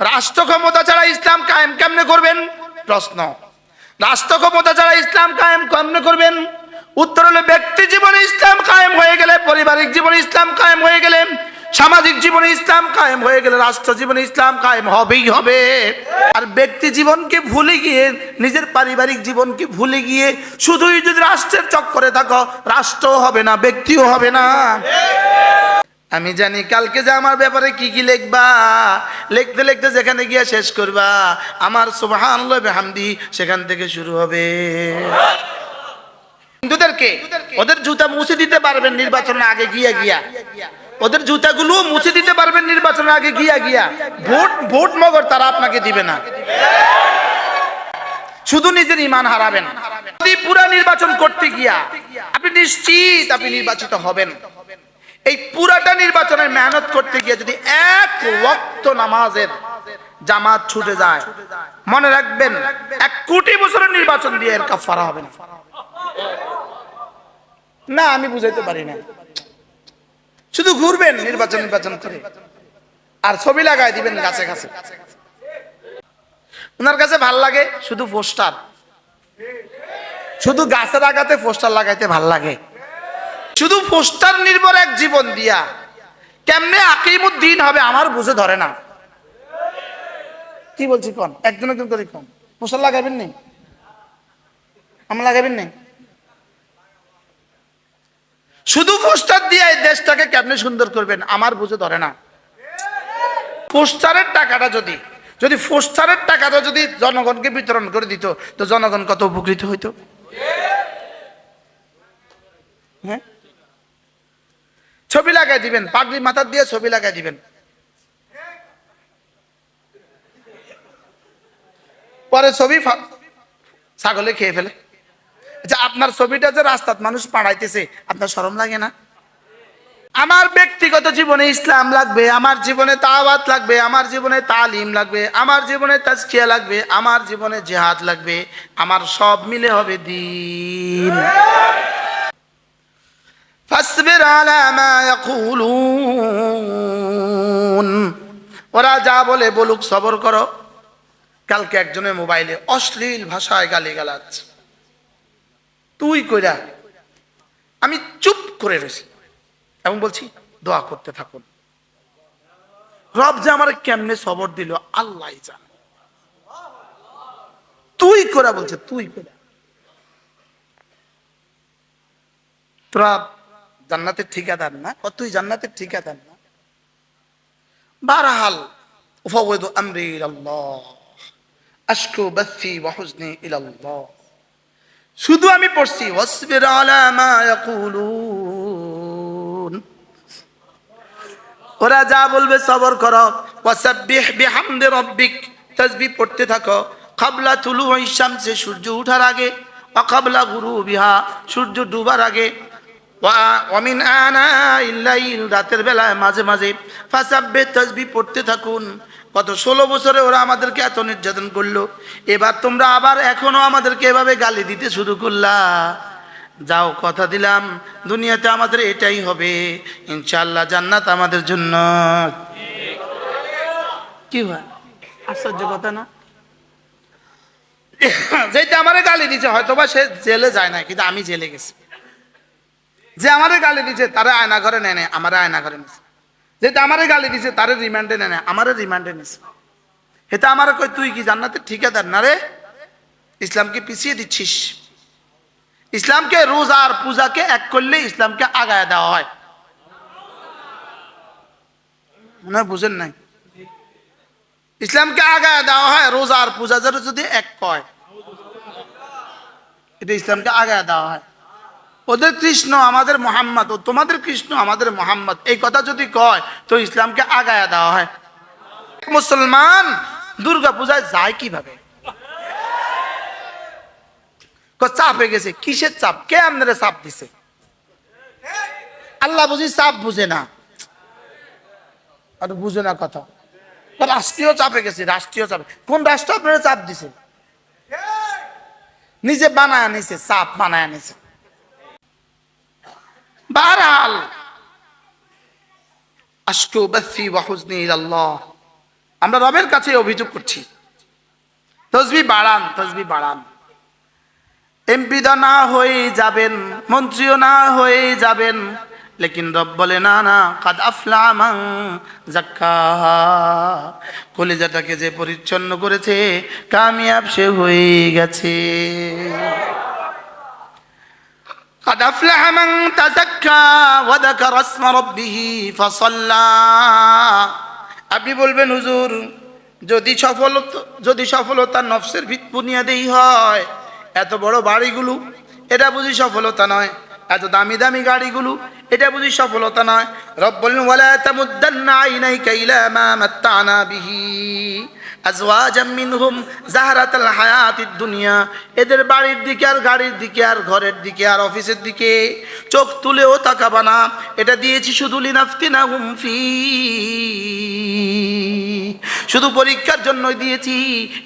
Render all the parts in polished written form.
রাষ্ট্র ক্ষমতা ছাড়া ইসলাম কায়েম কেমনে করবেন? প্রশ্ন। রাষ্ট্র ক্ষমতা ছাড়া ইসলাম কায়েম কেমনে করবেন? উত্তর হলো ব্যক্তি জীবনে ইসলাম কায়েম হয়ে গেলে, পারিবারিক জীবনে ইসলাম কায়েম হয়ে গেলে, সামাজিক জীবনে ইসলাম কায়েম হয়ে গেলে রাষ্ট্র জীবনে ইসলাম কায়েম হবেই হবে। আর ব্যক্তি জীবনকে ভুলে গিয়ে, নিজের পারিবারিক জীবনকে ভুলে গিয়ে শুধুই যদি রাষ্ট্রের চক্করে থাকো, রাষ্ট্রও হবে না, ব্যক্তিও হবে না। আমি জানি কালকে যে আমার ব্যাপারে কি কি লিখবা, লিখতে লিখতে যেখানে গিয়ে শেষ করবা আমার সুবহানাল্লাহ বিহামদি সেখান থেকে শুরু হবে। হিন্দুদেরকে ওদের জুতা মুছে দিতে পারবেন নির্বাচনের আগে গিয়া গিয়া, ওদের জুতাগুলো মুছে দিতে পারবেন নির্বাচনের আগে গিয়া গিয়া। ভোট মগর তারা আপনাকে দিবে না, শুধু নিজের ঈমান হারাবেন। যদি পুরা নির্বাচন করতে গিয়া আপনি নিশ্চিত আপনি নির্বাচিত হবেন, এই পুরাটা নির্বাচনের মেহনত করতে গিয়ে যদি এক ওয়াক্ত নামাজের জামাত ছুটে যায়, মনে রাখবেন 1 কোটি বছরের নির্বাচন দিয়ে এর কাফারা হবে না। না আমি বুঝাইতে পারি না, শুধু ঘুরবেন নির্বাচন করে আর ছবি লাগাই দিবেন গাছে গাছে। ওনার কাছে ভাল লাগে শুধু পোস্টার, শুধু গাছের আগাতে পোস্টার লাগাইতে ভাল লাগে। শুধু পোস্টার নির্ভর এক জীবন দিয়া কেমনে আকিমুদ্দিন হবে আমার বুঝে ধরে না। কি বলছি কোন একজন একজন করে কোন পোস্টার লাগাবেন নি, আমরা লাগাবেন নি। শুধু পোস্টার দিয়ে এই দেশটাকে কেমনে সুন্দর করবেন আমার বুঝে ধরে না। পোস্টারের টাকাটা যদি পোস্টারের টাকাটা যদি জনগণকে বিতরণ করে দিত তো জনগণ কত উপকৃত হইতো। হ্যাঁ, ছবি লাগাই দিবেন, পাগড়ি মাথা দিয়ে ছবি লাগাই দিবেন, পরে ছবি ছাগলে খেয়ে ফেলে। আচ্ছা আপনার ছবিটা যে রাস্তাত মানুষ পাড়াইতেছে আপনার শরম লাগে না? আমার ব্যক্তিগত জীবনে ইসলাম লাগবে, আমার জীবনে দাওয়াত লাগবে, আমার জীবনে তালিম লাগবে, আমার জীবনে তাজকিয়া লাগবে, আমার জীবনে জিহাদ লাগবে, আমার সব মিলে হবে দ্বীন। ফাসবির আলা মা ইয়াকুলুন, ওরা যা বলে বলুক সবর করো। কালকে একজনের মোবাইলে অশ্লীল ভাষায় গালিগালাজ, তুই কইরা আমি চুপ করে রয়েছি এবং বলছি দোয়া করতে থাকুন, রব যে আমার কেমনে সবর দিল আল্লাহ জানে। তুই করা বলছে, তুই করা। তোরা জান্নাতের ঠিকাদার না? তুই জান্নাতের ঠিকাদার না? বারহাল উফাওয়িদু আমরি ইলাল্লাহ আশকু বাথি ওয়া হুজনি ইলাল্লাহ। শুধু আমি পড়ছি ওয়াসবির আলা মা ইয়াকুলুন, ওরা যা বলবে সবর করো। ওয়াসাব্বিহ বিহামদি রাব্বিক, তাসবিহ পড়তে থাকো। ক্বাবলা তুলুই শামসি, সূর্য ওঠার আগে। ওয়া ক্বাবলা গুরুবিহা, সূর্য ডুবার আগে। ওয়া মিন আনাইল লাইল, রাতের বেলায় মাঝে মাঝে। ফাসাব্বিহ, তাসবিহ পড়তে থাকুন। গত 16 বছরে ওরা আমাদেরকে এত নির্যাতন করলো, এবার তোমরা আবার এখনো আমাদেরকে এভাবে গালি দিতে শুরু করলা। যাও, কথা দিলাম দুনিয়াতে আমাদের এটাই হবে, ইনশাআল্লাহ জান্নাত আমাদের জন্য। কি হয়, আশ্চর্য কথা না? যেটা আমারে গালি দিচ্ছে হয়তোবা সে জেলে যায় না, কিন্তু আমি জেলে গেছি। যে আমারে গালি দিচ্ছে তারা আয়না ঘরে নেয় না, আমারে আয়না ঘরে নিছে। যেটা আমারে গালি দিচ্ছে তারে রিমান্ডে নেয় না, আমারে রিমান্ডে নিছে। এটা আমার কই তুই কি জান্নাতের ঠিকাদার না রে? ইসলামকে পিছিয়ে দিচ্ছিস। ইসলামকে রোজা আর পূজাকে এক করলে ইসলামকে আগায় দেওয়া হয়। মনে হয় বুঝেন নাই? ইসলামকে আগায় দেওয়া হয় রোজা আর পূজা যদি এক কয়, এটা ইসলামকে আগায় দেওয়া হয়। ওদের কৃষ্ণ আমাদের মোহাম্মদ, ও তোমাদের কৃষ্ণ আমাদের মোহাম্মদ, এই কথা যদি কয় তো ইসলামকে আগায় দেওয়া হয়। মুসলমান দুর্গা পূজায় যায় কিভাবে? চাপে গেছে। কিসের চাপ? কে আপনারা চাপ দিছে? আল্লাহ বুঝি চাপ বুঝে না, আর বুঝে না কথা। রাষ্ট্রীয় চাপে গেছে, রাষ্ট্রীয় চাপে। কোন রাষ্ট্র আপনারা চাপ দিছে? নিজে বানায় নিছে, চাপ বানায় নিছে। বারহাল আশকু বাথি ওয়া হুজনি ইলাল্লাহ, আমরা রবের কাছে অভিযোগ করছি, তসবিহ বাড়ান, তসবিহ বাড়ান। এমপি না হয়ে যাবেন, মন্ত্রীও না হয়ে যাবেন, লেকিন রব বলে না না, কাদ আফলাহা মান যাক্কাহা, কলিজাটাকে যে পরিচ্ছন্ন করেছে কামিয়াব সে হয়ে গেছে। কাদ আফলাহা মান তাযাক্কা ওয়া যাকারা ইসমা রাব্বিহি ফাসাল্লা। আপনি বলবেন হুজুর, যদি সফলতা নফসের বুনিয়াদেই হয়, এত বড় বাড়িগুলো এটা বুঝি সফলতা নয়, এত দামি দামি গাড়িগুলো এটা বুঝি সফলতা নয়? রব বলেন ওয়ালা তামুদ্দান্না আইনাইকা ইলা মা মাত্তানা বিহি আজওয়াজাম মিনহুম যাহরাতাল হায়াতিদ দুনিয়া। এদের বাড়ির দিকে আর গাড়ির দিকে আর ঘরের দিকে আর অফিসের দিকে চোখ তুলেও তাকাবা না, এটা দিয়েছি শুধু লিনাফতিনাহুম ফি, শুধু পরীক্ষার জন্যই দিয়েছি,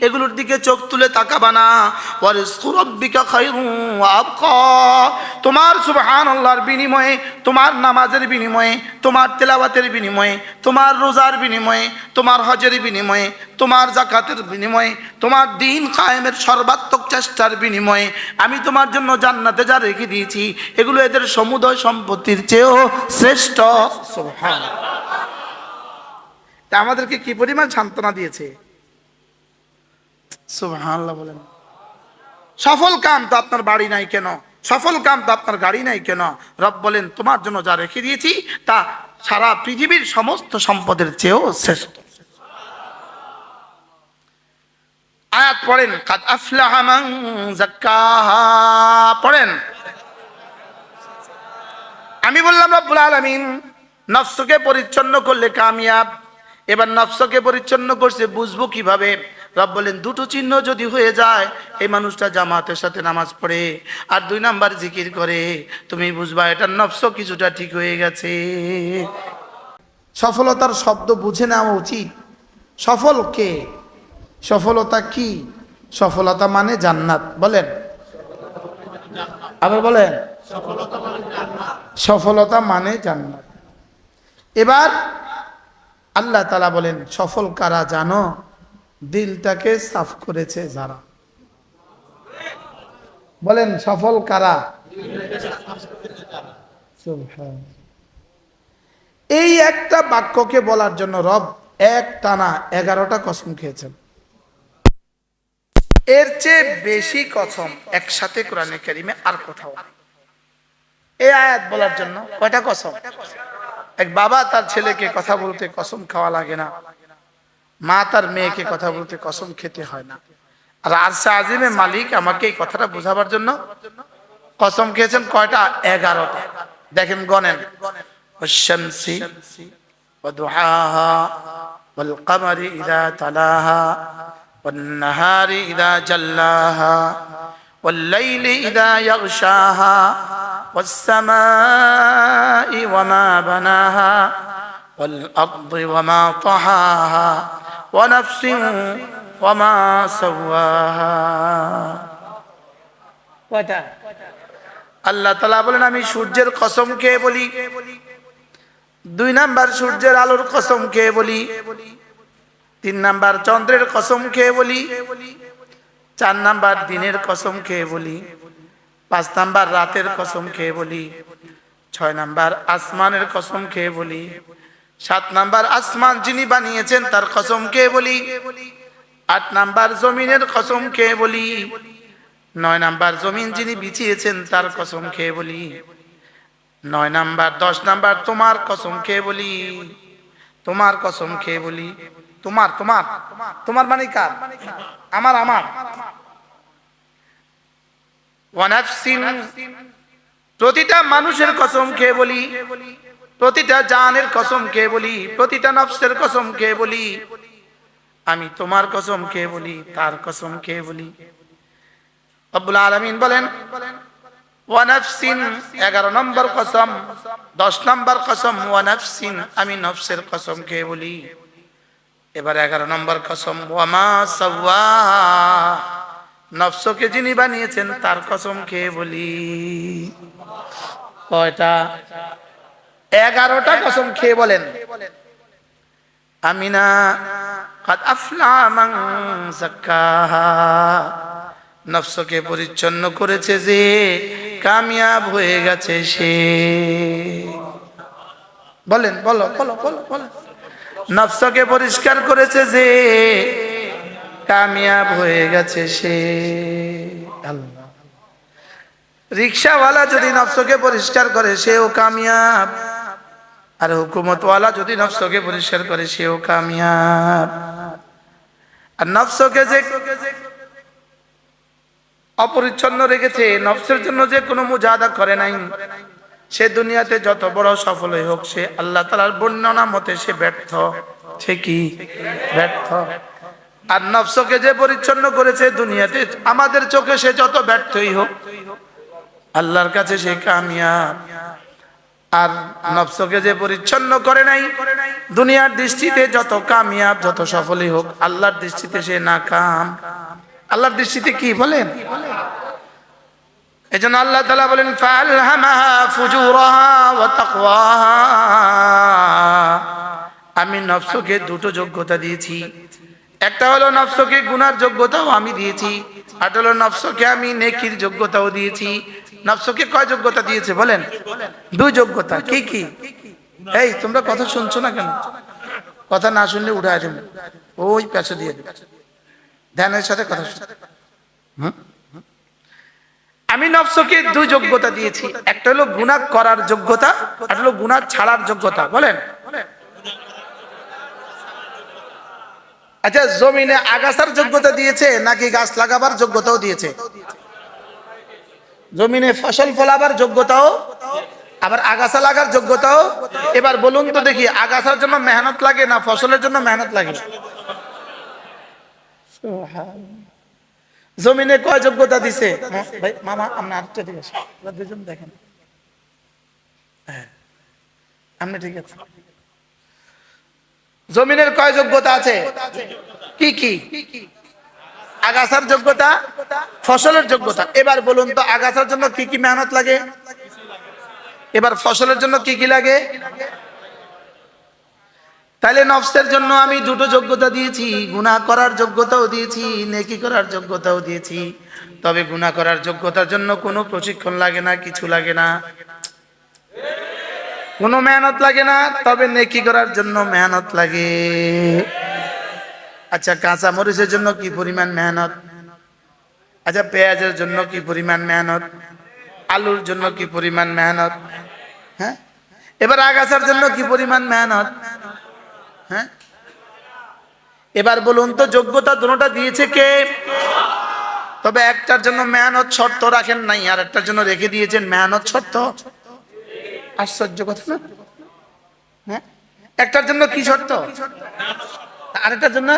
এগুলোর দিকে চোখ তুলে তাকাবা না। ওয়া রিজকু রাব্বিকা খায়রুন ওয়া আবকা, তোমার সুবহানাল্লাহর বিনিময়ে, তোমার নামাজের বিনিময়ে, তোমার তেলাওয়াতের বিনিময়ে, তোমার রোজার বিনিময়ে, তোমার হজের বিনিময়ে, তোমার যাকাতের বিনিময়ে, তোমার দ্বীন কায়েমের সর্বাত্মক চেষ্টার বিনিময়ে আমি তোমার জন্য জান্নাতে যা রেখে দিয়েছি, এগুলো এদের সমুদয় সম্পত্তির চেয়েও শ্রেষ্ঠ। সুবহানাল্লাহ। তা আমাদেরকে কি পরিমাণ সান্ত্বনা দিয়েছে, সুবহানাল্লাহ বলেন। সফল কাম তো আপনার বাড়ি নাই কেন, সফল কাম তো আপনার গাড়ি নাই কেন, রব বলেন তোমার জন্য যা রেখে দিয়েছি তা সারা পৃথিবীর সমস্ত সম্পদের চেয়েও শ্রেষ্ঠ। আয়াত পড়েন, কাদ আফলাহা মান যাক্কাহা, পড়েন। আমি বললাম রব্বুল আলামিন নফসকে পরিচ্ছন্ন করলে কামিয়াব। এবার নফসকে পরিচ্ছন্ন করছে, বুঝবো কিভাবে? রব বলেন দুটো চিহ্ন যদি হয়ে যায়, এই মানুষটা জামাতের সাথে নামাজ পড়ে আর 2 নাম্বার জিকির করে, তুমি বুঝবা এটা নফস কিছুটা ঠিক হয়ে গেছে। সফলতার শব্দ বুঝে নেওয়া উচিত। সফল কে? সফলতা কি? সফলতা মানে জান্নাত। বলেন, আবার বলেন, সফলতা মানে জান্নাত। এবার আল্লাহ তাআলা বলেন সফল কারা জানো? দিলটাকে সাফ করেছে যারা। বলেন সফল কারা? এই একটা বাক্যকে বলার জন্য রব এক টানা 11টা কসম খেয়েছেন। এর চেয়ে বেশি কসম একসাথে কোরআনে কারিমে আর কোথাও নেই। এই আয়াত বলার জন্য কয়টা কসম? এক বাবা তার ছেলেকে কথা বলতে কসম খাওয়া লাগে না, মা তার মেয়েকে কথা বলতে কসম খেতে হয় না। আর আরশে আজিমে মালিক আমাকে এই কথাটা বোঝাবার জন্য কসম খেয়েছেন কয়টা? 11টা। দেখেন গণেন, ওয়াশ-শামসি ওয়া দুহাহা ওয়াল কমারি ইযা তালাহা ওয়ান নাহারি ইযা জাল্লাহা ওয়াল লাইলি ইযা ইয়াগশাহা ওয়াস সামাই ওয়া মা বানাহা ওয়াল আরদি ওয়া মা তাহাহা ওয়া নাফসিন ওয়া মা সাওয়াহা। কয়টা? আল্লাহ তাআলা বলেন আমি সূর্যের কসম খেয়ে বলি, 2 নাম্বার সূর্যের আলোর কসম খেয়ে বলি, 3 নাম্বার চন্দ্রের কসম খেয়ে বলি, 4 নাম্বার দিনের কসম খেয়ে বলি, 5 নাম্বার রাতের কসম খেয়ে বলি, 6 নাম্বার আসমানের কসম খেয়ে বলি, 7 নাম্বার আসমান যিনি বানিয়েছেন তার কসম খেয়ে বলি, 8 নাম্বার জমিনের কসম খেয়ে বলি, 9 নাম্বার জমিন যিনি বিছিয়েছেন তার কসম খেয়ে বলি, 9 নাম্বার 10 নাম্বার তোমার কসম খেয়ে বলি, তোমার কসম খেয়ে বলি। তোমার তোমার তোমার মানে কার? আমার আমার। ওয়া নাফসিন, প্রতিটা মানুষের কসম খেয়ে বলি, প্রতিটা জানের কসম খেয়ে বলি, প্রতিটা নফসের কসম খেয়ে বলি, আমি তোমার কসম খেয়ে বলি, তার কসম খেয়ে বলি। রব্বুল আলামিন বলেন ওয়া নাফসিন, 11 নম্বর কসম, 10 নম্বর কসম ওয়া নাফসিন, আমি নফসের কসম খেয়ে বলি। এবার 11 নম্বর কসম ওয়া মা সাওয়াহা, নফসকে যিনি বানিয়েছেন তার কসম খেয়ে বলি। কয়টা? 11টা কসম খেয়ে বলেন। আমিনা কাদ আফলাহা মান যাক্কাহা, নফসকে পরিচ্ছন্ন করেছে যে কামিয়াব হয়ে গেছে সে। বলেন, বলো বলো বলো বলো। নফসকে পরিষ্কার করেছে যে কামিয়াব হয়ে গেছে সে। আল্লাহ, রিকশাওয়ালা যদি নফসকে পরিষ্কার করে সেও কামিয়াব, আর হুকুমতওয়ালা যদি নফসকে পরিষ্কার করে সেও কামিয়াব। আর নফসকে যে অপরিচ্ছন্ন রেখেছে, নফসের জন্য যে কোনো মুজাহাদা করে নাই, সে দুনিয়াতে যত বড় সফলই হোক, সে আল্লাহ তাআলার বর্ণনা মতে সে ব্যর্থ। সে কি? ব্যর্থ। আর নফসকে যে পরিচ্ছন্ন করেছে দুনিয়াতে, আমাদের চোখে সে যত ব্যর্থই হোক, আল্লাহর কাছে সে কামিয়াব। আর নফসকে যে পরিচ্ছন্ন করে নাই, দুনিয়ার দৃষ্টিতে যত কামিয়াব যত সফলই হোক, আল্লাহর দৃষ্টিতে সে নাকাম। আল্লাহর দৃষ্টিতে কি বলেন? এজন্য আল্লাহ তাআলা বলেন ফাআলহামাহা ফুজুরাহা ওয়া তাকওয়াহা, আমি নফসকে দুটো যোগ্যতা দিয়েছি। একটা হলো নফসকে গুনার যোগ্যতাও আমি দিয়েছি, আর হলো নফসকে আমি নেকির যোগ্যতাও দিয়েছি। নফসকে কয় যোগ্যতা দিয়েছে বলেন? দুই যোগ্যতা। কি কি? এই তোমরা কথা শুনছো না কেন? কথা না শুনলে উঠায় দেব, ওই পেছনে দিয়ে দেব। ধ্যানের সাথে কথা শুন। আমি নফসকে দুই যোগ্যতা দিয়েছি, একটা হলো গুনাহ করার যোগ্যতা, আর হলো গুনাহ ছাড়ার যোগ্যতা। বলেন। আচ্ছা, জমিনে আগাছার যোগ্যতা দিয়েছে নাকি গাছ লাগাবার যোগ্যতাও দিয়েছে? জমিনে ফসল ফলাবার যোগ্যতাও, আবার আগাছা লাগার যোগ্যতাও। এবার বলুন তো দেখি, আগাছার জন্য মেহনত লাগে না ফসলের জন্য মেহনত লাগে? জমিনে কয় যোগ্যতা দিছে? ভাই মামা আপনি আরেকটা ঠিক আছে, দুজন দেখেন। হ্যাঁ আপনি ঠিক আছে। জমিনের কয় যোগ্যতা আছে? কি কি? আগাছার যোগ্যতা, ফসলের যোগ্যতা। এবার বলুন তো আগাছার জন্য কি কি মেহনত লাগে, এবার ফসলের জন্য কি কি লাগে? তাহলে নফসের জন্য আমি দুটো যোগ্যতা দিয়েছি, গুনাহ করার যোগ্যতাও দিয়েছি, নেকি করার যোগ্যতাও দিয়েছি। তবে গুনাহ করার যোগ্যতার জন্য কোনো প্রশিক্ষণ লাগে না, কিছু লাগে না, কোনো মেহনত লাগে না। তবে নেকি করার জন্য মেহনত লাগে। আচ্ছা, কাঁচা মরিচের জন্য কি পরিমাণ মেহনত? আচ্ছা, পেঁয়াজের জন্য কি পরিমাণ মেহনত? আলুর জন্য কি পরিমাণ মেহনত? হ্যাঁ, এবার আগাছার জন্য কি পরিমাণ মেহনত? হ্যাঁ, এবার বলুন তো যোগ্যতা দুটোটা দিয়েছে কে? তবে একটার জন্য মেহনত শর্ত রাখেন নাই, আর একটার জন্য রেখে দিয়েছেন মেহনত শর্ত। আশ্চর্য কথা না? হ্যাঁ, একটার জন্য কি শর্ত, আরেকটার জন্য?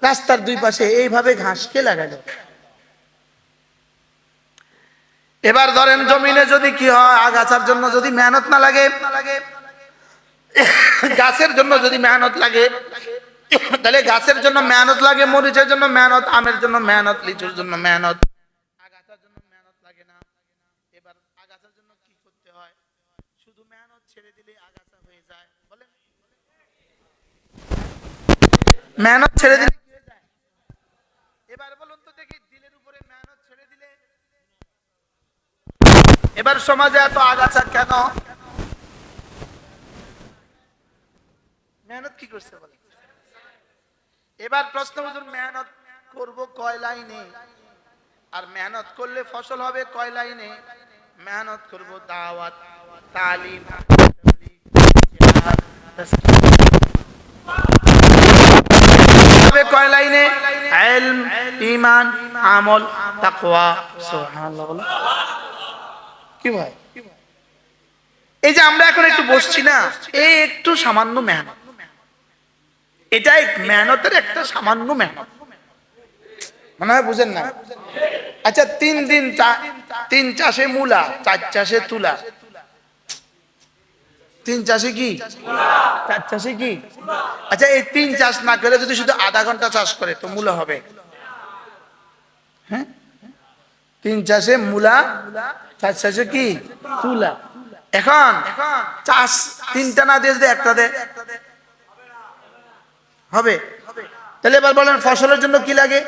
রাস্তার দুই পাশে এইভাবে ঘাস কে লাগালো? এবার ধরেন জমিনে যদি কি হয়, আগাছার জন্য যদি মেহনত না লাগে, গাছের জন্য যদি মেহনত লাগে, তাহলে গাছের জন্য মেহনত লাগে, মরিচের জন্য মেহনত, আমের জন্য মেহনত, লিচুর জন্য মেহনত। আগাছার জন্য মেহনত লাগে না। এবার আগাছার জন্য কি করতে হয়? শুধু মেহনত ছেড়ে দিলে আগাছা হয়ে যায়। বলেন, মেহনত ছেড়ে দিলে কি হয়ে যায়? এবার বলুন তো দেখি, দিলের উপরে মেহনত ছেড়ে দিলে। এবার সমাজে এত আগাছা কেন? মেহনত কি করছে বলেন? এবার প্রশ্ন, হুজুর মেহনত করব কয় লাইনে? আর মেহনত করলে ফসল হবে কয় লাইনে? মেহনত করব দাওয়াত, তালিম, হবে কয় লাইনে? ইলম, ঈমান, আমল, তাকওয়া। সুবহানাল্লাহ। কি ভাই, এই যে আমরা এখন একটু বসছি না, এই একটু সামান্য মেহনত, এটাই মেহনতের একটা সামান্য মেহনত। মনে হয় বুঝেন না? আচ্ছা, 3 দিন 3 চাষে মূলা, 4 চাষে তুলা। 3 চাষে কি, 4 চাষে কি? আচ্ছা, এই 3 চাষ না করে যদি শুধু আধা ঘন্টা চাষ করে তো মূলা হবে? হ্যাঁ, 3 চাষে মূলা, 4 চাষে কি তুলা। এখন চাষ 3টা না দিয়ে যদি একটা দেয় হবে। তাহলে এবার বলেন ফসলের জন্য কি লাগে?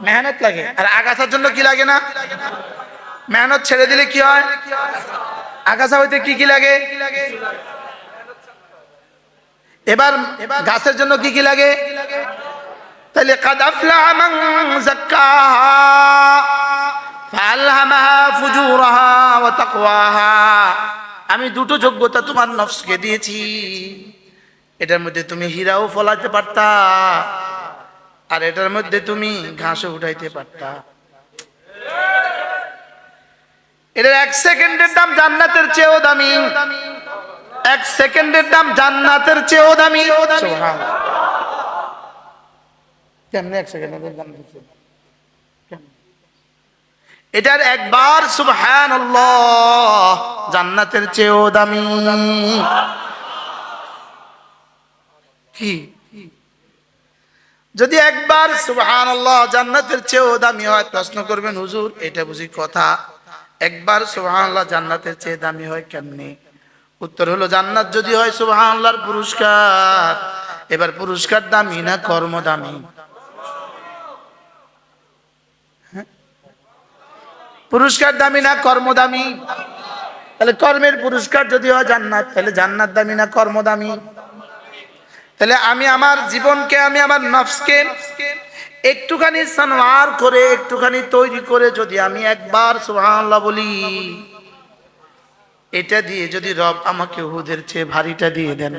মেহনত লাগে। আর আগাছার জন্য কি লাগে না? মেহনত ছেড়ে দিলে কি হয়? আগাছা হইতে কি কি লাগে? এবার গাছের জন্য কি কি লাগে? তাহলে কাদ আফলাহা মান যাক্কাহা ফাআলহামাহা ফুজুরাহা ওয়া তাকওয়াহা। আমি দুটো যোগ্যতা তোমার নফসকে দিয়েছি, এটার মধ্যে তুমি হীরাও ফলাতে পারতা, আর এটার মধ্যে তুমি ঘাসও উঠাইতে পারতা। এটার 1 সেকেন্ডের দাম জান্নাতের চেয়েও দামি। 1 সেকেন্ডের দাম জান্নাতের চেয়েও দামি। সুবহানাল্লাহ। কেমনে 1 সেকেন্ডের দাম দিচ্ছে? এটার একবার সুবহানাল্লাহ জান্নাতের চেয়েও দামি। কি যদি একবার সুবহানাল্লাহ জান্নাতের চেয়েও দামি হয়, প্রশ্ন করবেন হুজুর এটা বুঝি কথা? একবার সুবহানাল্লাহ জান্নাতের চেয়ে দামি হয় কেমনে? উত্তর হলো জান্নাত যদি হয় সুবহানাল্লাহর পুরস্কার, এবার পুরস্কার দামি না কর্ম দামি? পুরস্কার দামি না কর্ম দামি? তাহলে কর্মের পুরস্কার যদি হয় জান্নাত, তাহলে জান্নাত দামি না কর্ম দামি? তাহলে আমি আমার জীবনকে, আমি আমার নফসকে একটুখানি সানওয়ার করে, একটুখানি তৈরি করে যদি আমি একবার সুবহানাল্লাহ বলি, এটা দিয়ে যদি রব আমাকে উহুদের চেয়ে ভারীটা দিয়ে দেন,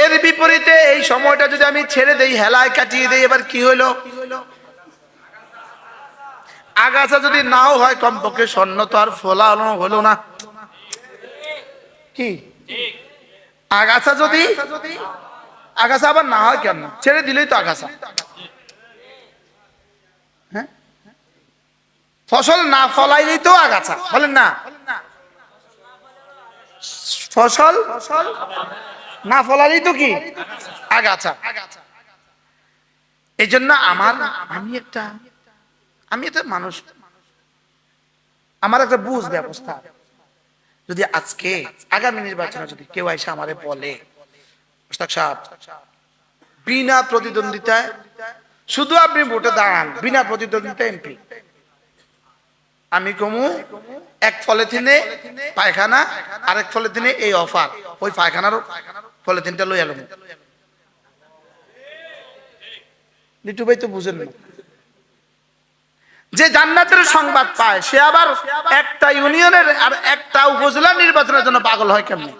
এর বিপরীতে এই সময়টা যদি আমি ছেড়ে দেই, হেলায় কাটিয়ে দেই, এবার কি হইলো? আগাছা যদি নাও হয়, কমপক্ষে স্বর্ণ তো আর ফলানো হলো না। কি আগাছা যদি, আগাছা আবার না হয় কেন? ছেড়ে দিলেই তো আগাছা। হ্যাঁ, ফসল না ফলাইলেই তো আগাছা, বলেন না? ফসল না ফলাইলেই তো কি আগাছা। এই জন্য আমি একটা মানুষ, আমার একটা বুঝ ব্যবস্থা। যদি আজকে আগামী নির্বাচনে যদি কেউ এসে আমারে বলে মুশতাক সাহেব বিনা প্রতিদ্বন্দ্বিতায় শুধু আপনি ভোটে দাঁড়ান, বিনা প্রতিদ্বন্দ্বিতায় এমপি, আমি কমু এক পলিথিনে পায়খানা, আরেক পলিথিনে এই অফার, ওই পায়খানার পলিথিনটা লই এলাম। লিটু ভাই তো বুঝেন না, যে জান্নাতের সংবাদ পায় সে আবার একটা ইউনিয়নের আর একটা উপজেলা নির্বাচনের জন্য পাগল হয় কেমনে?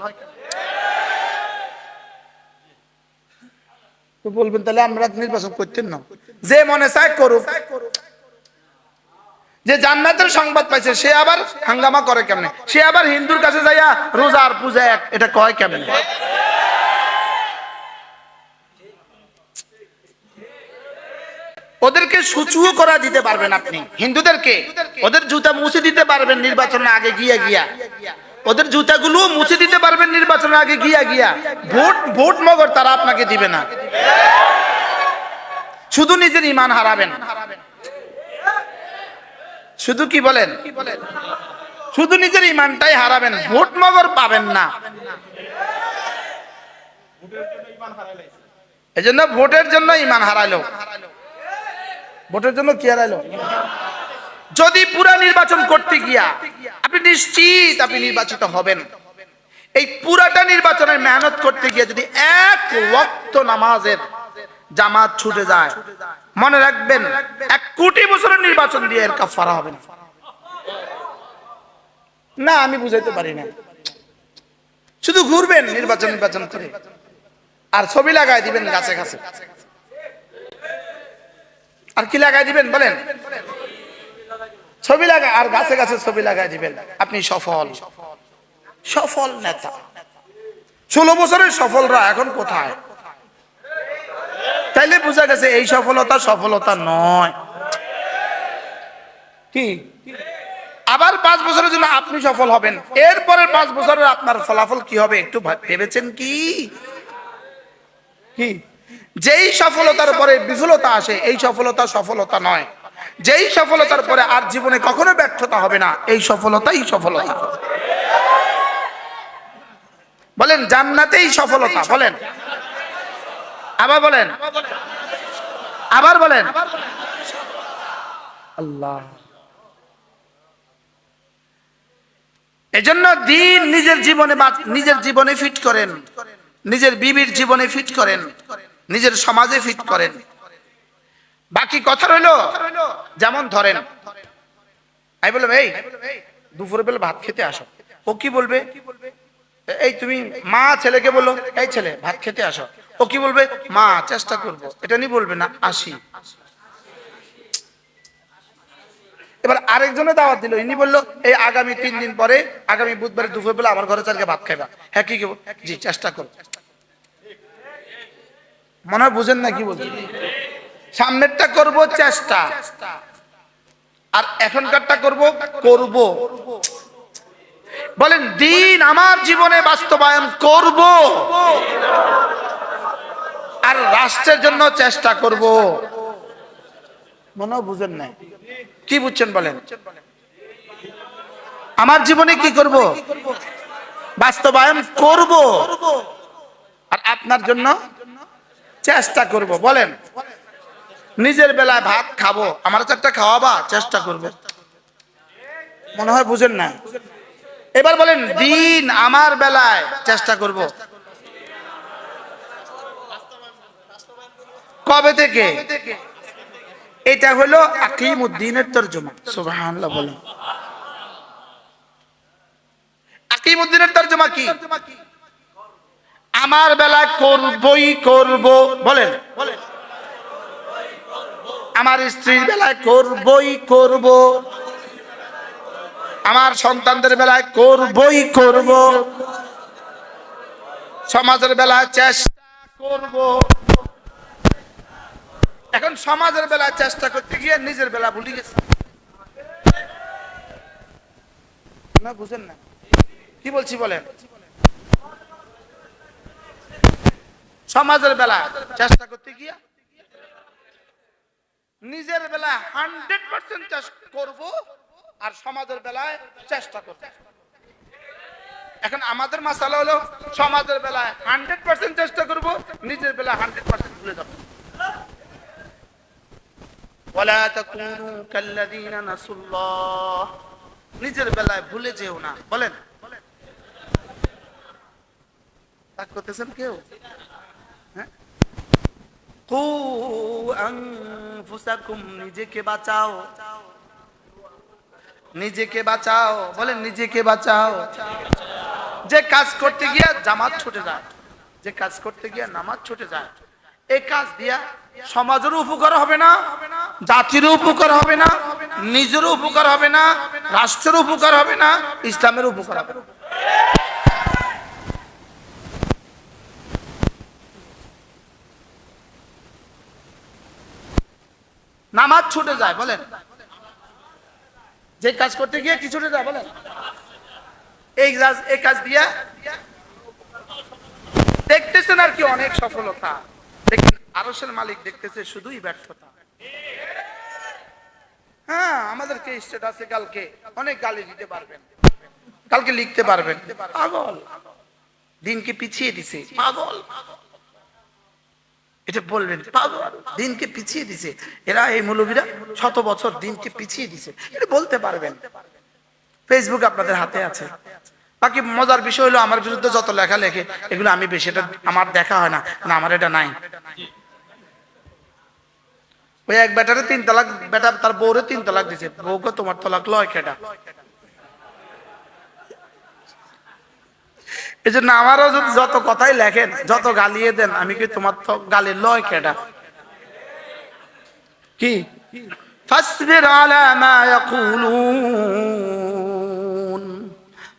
তো বলবেন তাহলে আমরা নির্বাচন করতেন না? যে মনে চায় করুক। যে জান্নাতের সংবাদ পাইছে সে আবার হাঙ্গামা করে কেমনে? সে আবার হিন্দুর কাছে যাইয়া রোজা আর পূজা এক, এটা কয় কেমনে? ওদেরকে সুচুও করা দিতে পারবেন আপনি, হিন্দুদেরকে ওদের জুতা মুছে দিতে পারবেন নির্বাচনের আগে গিয়া, ওদের জুতাগুলো মুছে দিতে পারবেন নির্বাচনের আগে গিয়া। ভোট মগর তারা আপনাকে দিবে না, শুধু নিজের ঈমান হারাবেন। শুধু কি বলেন? শুধু নিজের ঈমানটাই হারাবেন, ভোট মগর পাবেন না। এজন্য ভোটের জন্য ঈমান হারাইলো। ভোটের জন্য কি হারাইলো? যদি পুরা নির্বাচন করতে গিয়া আপনি নিশ্চিত আপনি নির্বাচিত হবেন, এই পুরাটা নির্বাচনের মেহনত করতে গিয়ে যদি এক ওয়াক্ত নামাজের জামাত ছুটে যায়, মনে রাখবেন 1 কোটি বছরের নির্বাচন দিয়ে এর কাফারা হবে না। আমি বুঝাইতে পারি না। শুধু ঘুরবেন নির্বাচন করে আর ছবি লাগাই দিবেন গাছে গাছে, আর কি লাগাই দিবেন বলেন? ছবি লাগা আর গাছে গাছে ছবি লাগাই দিবেন। আপনি সফল নেতা। 16 বছরের সফলরা এখন কোথায়? তাইলে বোঝা গেছে এই সফলতা নয়। কি আবার 5 বছরের জন্য আপনি সফল হবেন, এরপরের 5 বছরের আপনার ফলাফল কি হবে একটু ভেবেছেন কি? যেই সফলতার পরে বিফলতা আসে এই সফলতা নয়। যেই সফলতার পরে আর জীবনে কখনো ব্যর্থতা হবে না, এই সফলতাই সফলতা। বলেন জান্নাতেই সফলতা, বলেন আবার বলেন, আবার বলেন আল্লাহ। এজন্য দিন নিজের জীবনে ফিট করেন, নিজের বিবির জীবনে ফিট করেন, নিজের সমাজে ফিট করেন। বাকি কথা রইলো, যেমন ধরেন আমি বললাম এই দুপুরে বেলা ভাত খেতে আসো, ও কি বলবে? এই তুমি মা ছেলেকে বললো এই ছেলে ভাত খেতে আসো, ও কি বলবে? মা চেষ্টা করবো, এটা নিয়ে বলবে না আসি। এবার আরেকজনে দাওয়াত দিল, ইনি বললো এই আগামী 3 দিন পরে আগামী বুধবারে দুপুর বেলা আমার ঘরে চালকে ভাত খাইবা। হ্যাঁ কি জি চেষ্টা করো। মনে হয় বুঝেন না কি বলছি? সামনেরটা করব চেষ্টা, আর এখনকারটা করব করব। বলেন দিন আমার জীবনে বাস্তবায়ন করব, আর রাষ্ট্রের জন্য চেষ্টা করব। মনে হয় বুঝেন না কি বুঝছেন? বলেন আমার জীবনে কি করব? বাস্তবায়ন করব, আর আপনার জন্য চেষ্টা করব। বলেন নিজের বেলায় ভাত খাবো, আমার একটা খাওয়াবা, চেষ্টা করব। মনে হয় বুঝেন না। এবার বলেন দিন আমার বেলায় চেষ্টা করব। কবে থেকে? এটা হলো আকিমুদ্দিনের তরজমা। সুবহানাল্লাহ বলেন। আকিমুদ্দিনের তরজমা কি? আমার বেলায় করবই করব। বলেন আমার স্ত্রীর বেলায় করবই করব, আমার সন্তানদের বেলায় করবই করব, সমাজের বেলায় চেষ্টা করব। এখন সমাজের বেলায় চেষ্টা করতে গিয়ে নিজের বেলা ভুলে গেছে। না বুঝেন না কি বলছি? বলেন সমাজের বেলা চেষ্টা করতে গিয়া নিজের বেলা 100% চেষ্টা করব, আর সমাজের বেলায় চেষ্টা করব। এখন আমাদের মাসালা হলো সমাজের বেলায় 100% চেষ্টা করব, নিজের বেলা 100% ভুলে যাব। ওয়ালা তাকুনু কাল্লাযীনা নাসুল্লাহ, নিজের বেলায় ভুলে যেও না। বলেন তা করতেছেন কেউ? হ্যাঁ, কু আনফুসাকুম, নিজেকে বাঁচাও, নিজেকে বাঁচাও। বলেন নিজেকে বাঁচাও। যে কাজ করতে গিয়ে জামাত ছুটে যায়, যে কাজ করতে গিয়ে নামাজ ছুটে যায়, এই কাজ দিয়া সমাজেরও উপকার হবে না, জাতিরও উপকার হবে না, নিজেরও উপকার হবে না, রাষ্ট্রেরও উপকার হবে না, ইসলামেরও উপকার হবে না। নামাজ ছুটে যায়। বলেন যে কাজ করতে গিয়ে কি ছুটে যায়? বলেন এই কাজ দিয়া দেখতেছেন আর কি অনেক সফলতা, দেখেন আরশের মালিক দেখতেছে শুধুই ব্যর্থতা। হ্যাঁ, আমাদেরকে স্ট্যাটাসে কালকে অনেক গালি দিতে পারবেন, কালকে লিখতে পারবেন পাগল, দিনকে পিছিয়ে দিছে পাগল, এটা বলবেন পাগল, দিনকে পিছিয়ে দিছে এরা, এই মৌলবীরা 100 বছর দিনকে পিছিয়ে দিছে, এটা বলতে পারবেন। ফেসবুক আপনাদের হাতে আছে। বাকি মজার বিষয় হলো আমার বিরুদ্ধে যত লেখা লেখে এগুলো আমি বেশি, এটা আমার দেখা হয় না, না আমার এটা নাই। ওই এক বেটারে 3 তালাক, বেটা তার বউরে 3 তালাক দিছে, বউকে তোমার তালাক লয় কেডা? এই জন্য আমারও যদি যত কথাই লেখেন, যত গালিয়ে দেন, আমি কি তোমার তো গালির লয় কেডা? কি ফাসবির আলা মা ইয়াকুলুন,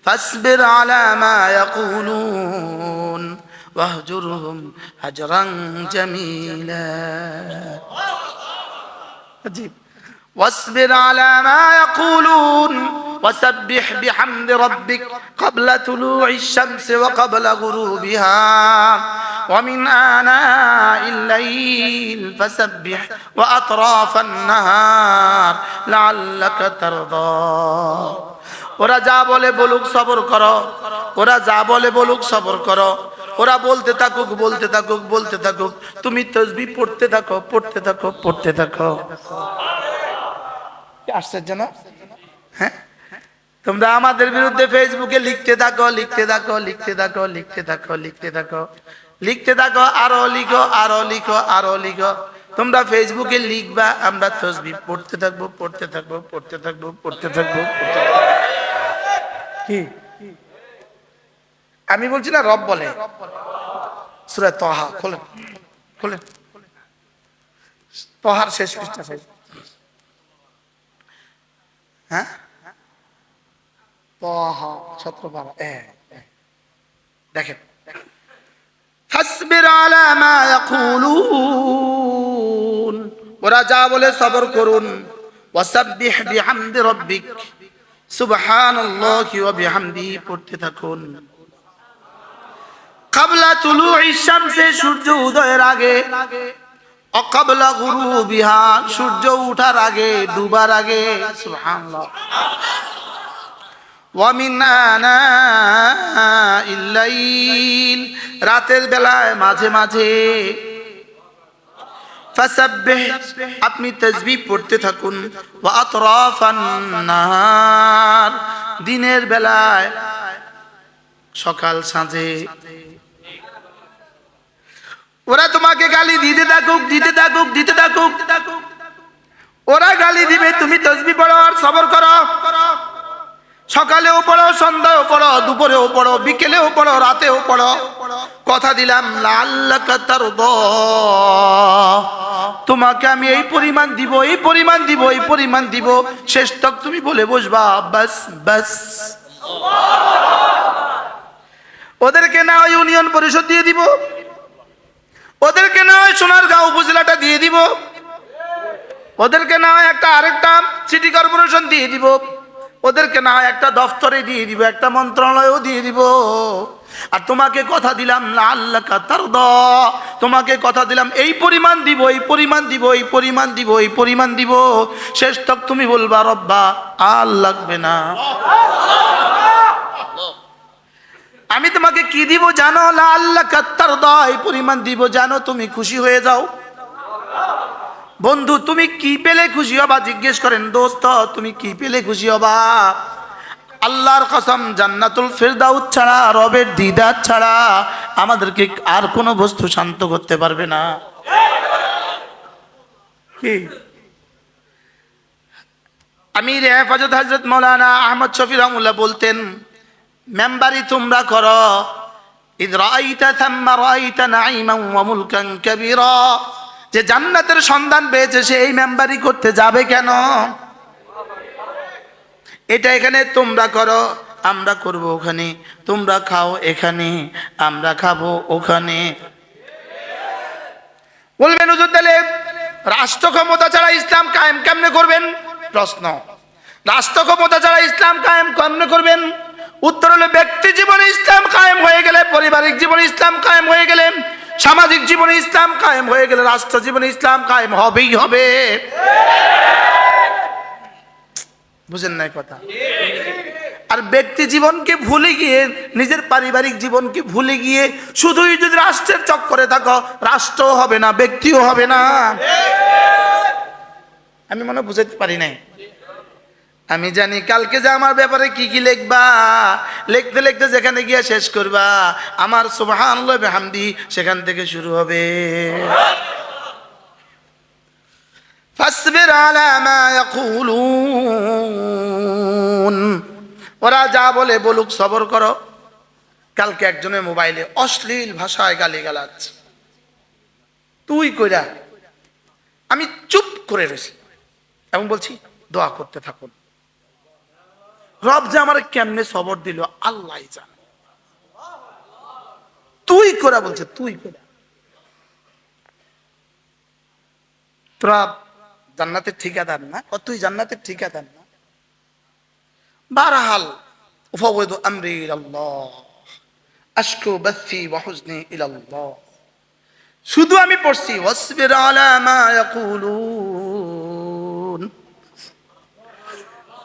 ফাসবির আলা মা ইয়াকুলুন ওয়াহজুরহুম হাজরান জামিলা। عجيب. واصبر على ما يقولون وسبح بحمد ربك قبل طلوع الشمس وقبل غروبها ومن آناء الليل فسبح وأطراف النهار لعلك ترضى ওরা যা বলে বলুক সবর করো, ওরা যা বলে বলুক সবর করো। ওরা বলতে থাকুক বলতে থাকুক বলতে থাকুক, তুমি তাসবিহ পড়তে থাকো পড়তে থাকো পড়তে থাকো। আশ্চর্য না? হ্যাঁ, তোমরা আমাদের বিরুদ্ধে ফেসবুকে লিখতে থাকো লিখতে থাকো লিখতে থাকো লিখতে থাকো লিখতে থাকো লিখতে থাকো, আরো লিখো আরো লিখো আরো লিখো। তোমরা ফেসবুকে লিখবা, আমরা তাসবিহ পড়তে থাকবো পড়তে থাকবো পড়তে থাকবো পড়তে থাকবো। কি আমি বলছি না, রব বলে সূরা তাহা খোলেন খোলেন, তাহার শেষ পৃষ্ঠা। হ্যাঁ, তাহা 17 দেখেন, ফাসবির আলা মা ইয়াকুলুন, ওরা যা বলে সবর করুন। ওয়াসাব্বিহ বিহামদি রাব্বিক, সুবহানাল্লাহি ওয়া বিহামদিহি পড়তে থাকুন। ক্বাবলা তুলুইশ শামসে, সূর্য উদয়ের আগে, ও ক্বাবলা গুরুবিহা, সূর্য ওঠার আগে ডুবার আগে, সুবহানাল্লাহ। ওয়া মিন আনাইল লাইল, রাতের বেলায় মাঝে মাঝে। ফাসাব্বিহ, আপনি তাসবিহ পড়তে থাকুন। ওয়া আতরাফান নাহার, দিনের বেলায় সকাল সাঁঝে। ওরা তোমাকে গালি দিতে থাকুক দিতে থাকুক দিতে থাকুক, ওরা গালি দিবে, তুমি তাসবিহ পড়ো আর সবর করো। সকালেও পড়ো সন্ধ্যাও পড়ো দুপুরেও পড়ো বিকেলেও পড়ো রাতেও পড়ো। কথা দিলাম লাআল্লাকা তারদা, তোমাকে আমি এই পরিমাণ দিব এই পরিমাণ দিব এই পরিমাণ দিব, শেষ তক তুমি বলে বসবা বাস বাস। ওদেরকে না হয় ইউনিয়ন পরিষদ দিয়ে দিব, ওদেরকে না হয় সোনারগাঁও উপজেলাটা দিয়ে দিব, ওদেরকে না হয় একটা আরেকটা সিটি কর্পোরেশন দিয়ে দিব, ওদেরকে না হয় একটা দফতরে দিয়ে দিব, একটা মন্ত্রণালয়ও দিয়ে দিব। আর তোমাকে কথা দিলাম লাআল্লাকা তারদা, তোমাকে কথা দিলাম এই পরিমাণ দিব এই পরিমাণ দিব এই পরিমাণ দিব এই পরিমাণ দিব, শেষ তক তুমি বলবা রব্বা আর লাগবে না। আমি তোমাকে কি দিব জানো? লাআল্লাকা তারদা, এই পরিমাণ দিব জানো তুমি খুশি হয়ে যাও। বন্ধু তুমি কি পেলে খুশি হবা? জিজ্ঞেস করেন দোস্ত তুমি কি পেলে খুশি হবা? আল্লাহর কসম, জান্নাতুল ফেরদাউস ছাড়া, রবের দিদার ছাড়া আমাদেরকে আর কোনো বস্তু শান্ত করতে পারবে না। কি আমির হেফাজত হযরত মাওলানা আহমদ শফি রহমাতুল্লাহ বলতেন, মেম্বারি তোমরা করো, ইদ রাআইতা থাম্মা রাআইতা নাঈমান ওয়া মুলকান কাবীরা, যে জান্নাতের সন্ধান পেয়েছে সে এই মেম্বারি করতে যাবে কেন? এটা এখানে তোমরা করো আমরা করব ওখানে, তোমরা খাও এখানে আমরা খাবো ওখানে। বলবেন হুজুর তাহলে রাষ্ট্র ক্ষমতা ছাড়া ইসলাম কায়েম কেমনে করবেন? প্রশ্ন, রাষ্ট্র ক্ষমতা ছাড়া ইসলাম কায়েম কেমনে করবেন? উত্তর হলো ব্যক্তি জীবনে ইসলাম কায়েম হয়ে গেলে, পারিবারিক জীবনে ইসলাম কায়েম হয়ে গেলে, সামাজিক জীবনে ইসলাম কায়েম হয়ে গেলে, রাষ্ট্র জীবনে ইসলাম কায়েম হবেই হবে। বুঝেন নাই কথা? আর ব্যক্তি জীবনকে ভুলে গিয়ে, নিজের পারিবারিক জীবনকে ভুলে গিয়ে শুধুই যদি রাষ্ট্রের চক্করে থাকো, রাষ্ট্রও হবে না ব্যক্তিও হবে না। আমি মনে বুঝাতে পারি নাই। আমি জানি কালকে যে আমার ব্যাপারে কি কি লিখবা, লিখতে লিখতে যেখানে গিয়ে শেষ করবা আমার সুবহানাল্লাহ বিহামদি সেখান থেকে শুরু হবে। ফাসবির আলা মা ইয়াকুলুন, ওরা যা বলে বলুক সবর করো। কালকে একজনের মোবাইলে অশ্লীল ভাষায় গালিগালাজ, তুই কইরা, আমি চুপ করে রয়েছি এবং বলছি দোয়া করতে থাকুন। রব যে আমার কেমনে সবর দিল আল্লাহ জানে। তুই করা বলছে, তুই করা। তোরা জান্নাতের ঠিকাদার না? তুই জান্নাতের ঠিকাদার না? বারহাল উফাওয়িদু আমরি ইলাল্লাহ আশকু বাথি ওয়া হুজনি ইলাল্লাহ। শুধু আমি পড়ছি ওয়াসবির আলা মা ইয়াকুলুন,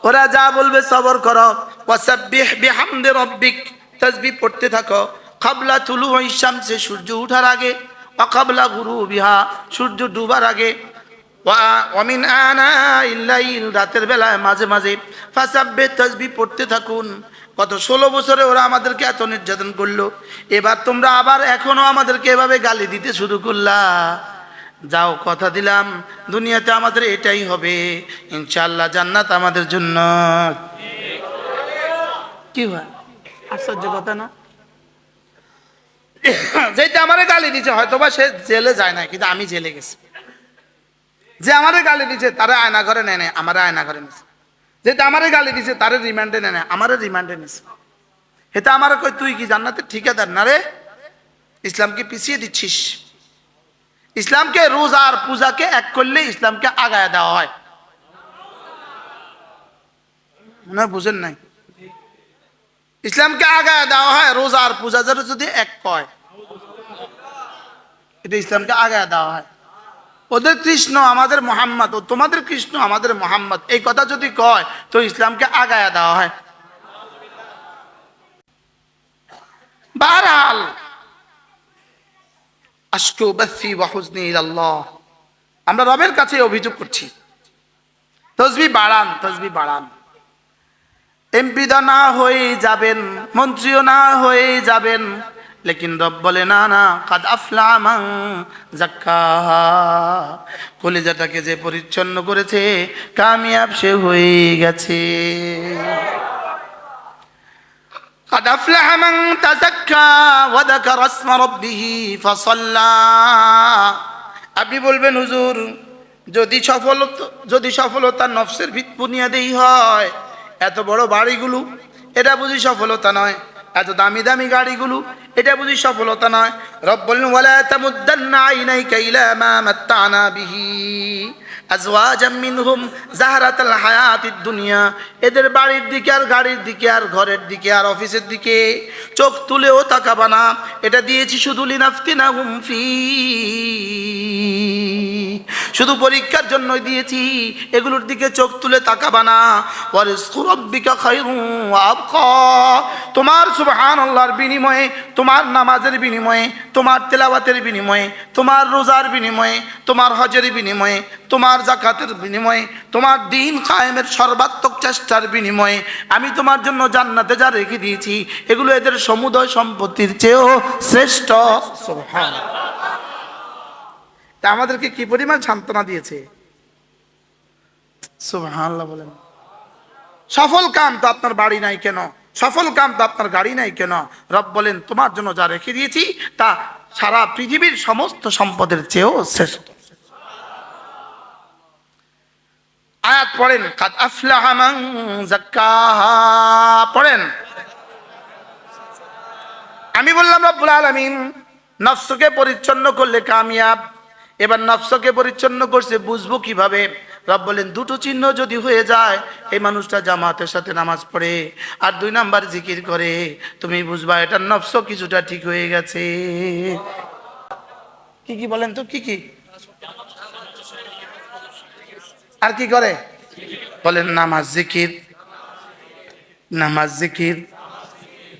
ওরা যা বলবে সবর করো। ওয়াসাব্বিহ বিহামদি রাব্বিক, তাসবিহ পড়তে থাকো। ক্বাবলা তুলুই শামসি, সূর্য ওঠার আগে। ওয়া ক্বাবলা গুরুবিহা, সূর্য ডুবার আগে। ওয়া মিন আনাইল লাইল, রাতের বেলায় মাঝে মাঝে। ফাসাব্বিহ, তাসবিহ পড়তে থাকুন। গত 16 বছরে ওরা আমাদেরকে এত নির্যাতন করলো, এবার তোমরা আবার এখনো আমাদেরকে এভাবে গালি দিতে শুরু করলা। যাও, কথা দিলাম দুনিয়াতে আমাদের এটাই হবে, ইনশাআল্লাহ জান্নাত আমাদের জন্য। কি হয়, আশ্চর্য কথা না? যেটা আমারে গালি দিচ্ছে, হয়তো বা সে জেলে যায় না, কিন্তু আমি জেলে গেছি। যে আমারে গালি দিচ্ছে তারা আয়না ঘরে নেয় নেয়, আমারে আয়না ঘরে নিছে। যেটা আমারে গালি দিচ্ছে তারে রিমান্ডে নেয় নেয়, আমারে রিমান্ডে নিছে। এটা আমারে কই তুই কি জান্নাতের ঠিকাদার না রে? ইসলামকে পিছিয়ে দিচ্ছিস। ইসলামকে, রোজা আর পূজাকে এক করলে ইসলামকে আগায় দেওয়া হয়। মনে হয় বুঝেন নাই? ইসলামকে আগায় দেওয়া হয়, রোজা আর পূজা যদি এক কয়, এটা ইসলামকে আগায় দেওয়া হয়। ওদের কৃষ্ণ আমাদের মোহাম্মদ, ও তোমাদের কৃষ্ণ আমাদের মোহাম্মদ, এই কথা যদি কয় তো ইসলামকে আগায় দেওয়া হয়। বাহরহাল, আশকু বাসি ওয়া হুজনি ইলাল্লাহ, আমরা রবের কাছে অভিযোগ করছি, তাসবিহ বাড়ান, তাসবিহ বাড়ান। এমপি না হয়ে যাবেন, মন্ত্রীও না হয়ে যাবেন, লেকিন রব বলে না না, কাদ আফলাহা মান যাক্কাহা, কলিজাটাকে যে পরিচ্ছন্ন করেছে কামিয়াব সে হয়ে গেছে। কাদ আফলাহা মান তাযাক্কা ওয়া যাকারা ইসমা রাব্বিহি ফাসাল্লা। আপনি বলবেন হুজুর, যদি সফলতা নফসের ভিত বুনিয়াদেই হয়, এত বড় বাড়িগুলো এটা বুঝি সফলতা নয়, এত দামি দামি গাড়িগুলো এটা বুঝি সফলতা নয়? রব বলেন, ওয়ালা তামুদ্দান্না আইনাইকা ইলা মা মাত্তানা বিহি আজওয়াজাম মিনহুম যাহরাতাল হায়াতিদ দুনিয়া, এদের বাড়ির দিকে আর গাড়ির দিকে আর ঘরের দিকে আর অফিসের দিকে চোখ তুলেও তাকাবা না। এটা দিয়েছি শুধু লিনাফতিনাহুম ফি, শুধু পরীক্ষার জন্যই দিয়েছি, এগুলোর দিকে চোখ তুলে তাকাবা না। ওয়া রিজকু রাব্বিকা খায়রুন ওয়া আবকা, তোমার সুবহানাল্লাহর বিনিময়ে, তোমার নামাজের বিনিময়ে, তোমার তেলাওয়াতের বিনিময়ে, তোমার রোজার বিনিময়ে, তোমার হজের বিনিময়ে, তোমার যাকাতের বিনিময়ে, তোমার দ্বীন কায়েমের সর্বাত্মক চেষ্টার বিনিময়ে আমি তোমার জন্য জান্নাতে যা রেখে দিয়েছি, এগুলো এদের সমুদয় সম্পত্তির চেয়েও শ্রেষ্ঠ। সুবহানাল্লাহ, আমাদেরকে কি পরিমাণ সান্ত্বনা দিয়েছে। সুবহানাল্লাহ বলেন। সফল কাম তো আপনার বাড়ি নাই কেন, সফল কাম তো আপনার গাড়ি নাই কেন? রব বলেন, তোমার জন্য যা রেখে দিয়েছি তা সারা পৃথিবীর সমস্ত সম্পদের চেয়েও শ্রেষ্ঠ। আয়াত পড়েন, কাদ আফলাহা মান যাক্কাহা, পড়েন। আমি বললাম রব্বুল আলামিন নফসকে পরিচ্ছন্ন করলে কামিয়াব। এবার নফসকে পরিচ্ছন্ন করছে, বুঝবো কিভাবে? রব বলেন, দুটো চিহ্ন যদি হয়ে যায়, এই মানুষটা জামাতের সাথে নামাজ পড়ে আর 2 নাম্বার জিকির করে, তুমি বুঝবা এটা নফস কিছুটা ঠিক হয়ে গেছে। কি কি বলেন তো, কি কি? আর কি করে বলেন? নামাজ জিকির, নামাজ জিকির,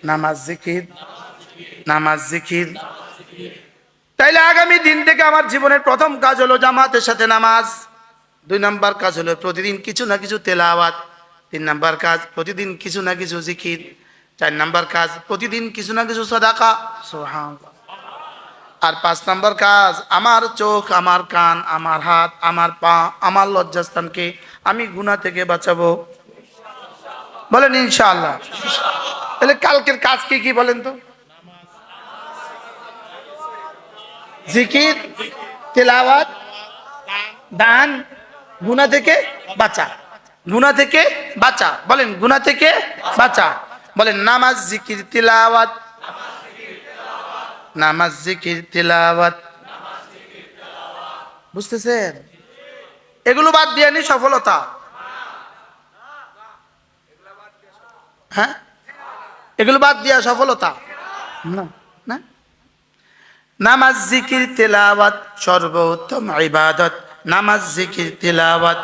নামাজ জিকির, নামাজ জিকির। তাইলে আগামী দিন থেকে আমার জীবনের প্রথম কাজ হলো জামাতের সাথে নামাজ। 2 নাম্বার কাজ হলো প্রতিদিন কিছু না কিছু তেলাওয়াত। 3 নাম্বার কাজ প্রতিদিন কিছু না কিছু জিকির। 4 নাম্বার কাজ প্রতিদিন কিছু না কিছু সাদাকা। সুবহানাল্লাহ। আর 5 নাম্বার কাজ, আমার চোখ, আমার কান, আমার হাত, আমার পা, আমার লজ্জাস্থানকে আমি গুনাহ থেকে বাঁচাবো। বলেন ইনশাআল্লাহ। তাহলে কালকের কাজ কি কি বলেন তো? জিকির, তেলাওয়াত, দান, গুনাহ থেকে বাঁচা, গুনাহ থেকে বাঁচা। বলেন গুনাহ থেকে বাঁচা। বলেন নামাজ, জিকির, তেলাওয়াত, নামাজ, জিকির, তেলাওয়াত। বুঝতেছেন? এগুলো বাদ দিয়ে নি সফলতা। হ্যাঁ, এগুলো বাদ দিয়া সফলতা না, না। নামাজ, জিকির, তেলাওয়াত সর্বোত্তম ইবাদত। নামাজ, জিকির, তেলাওয়াত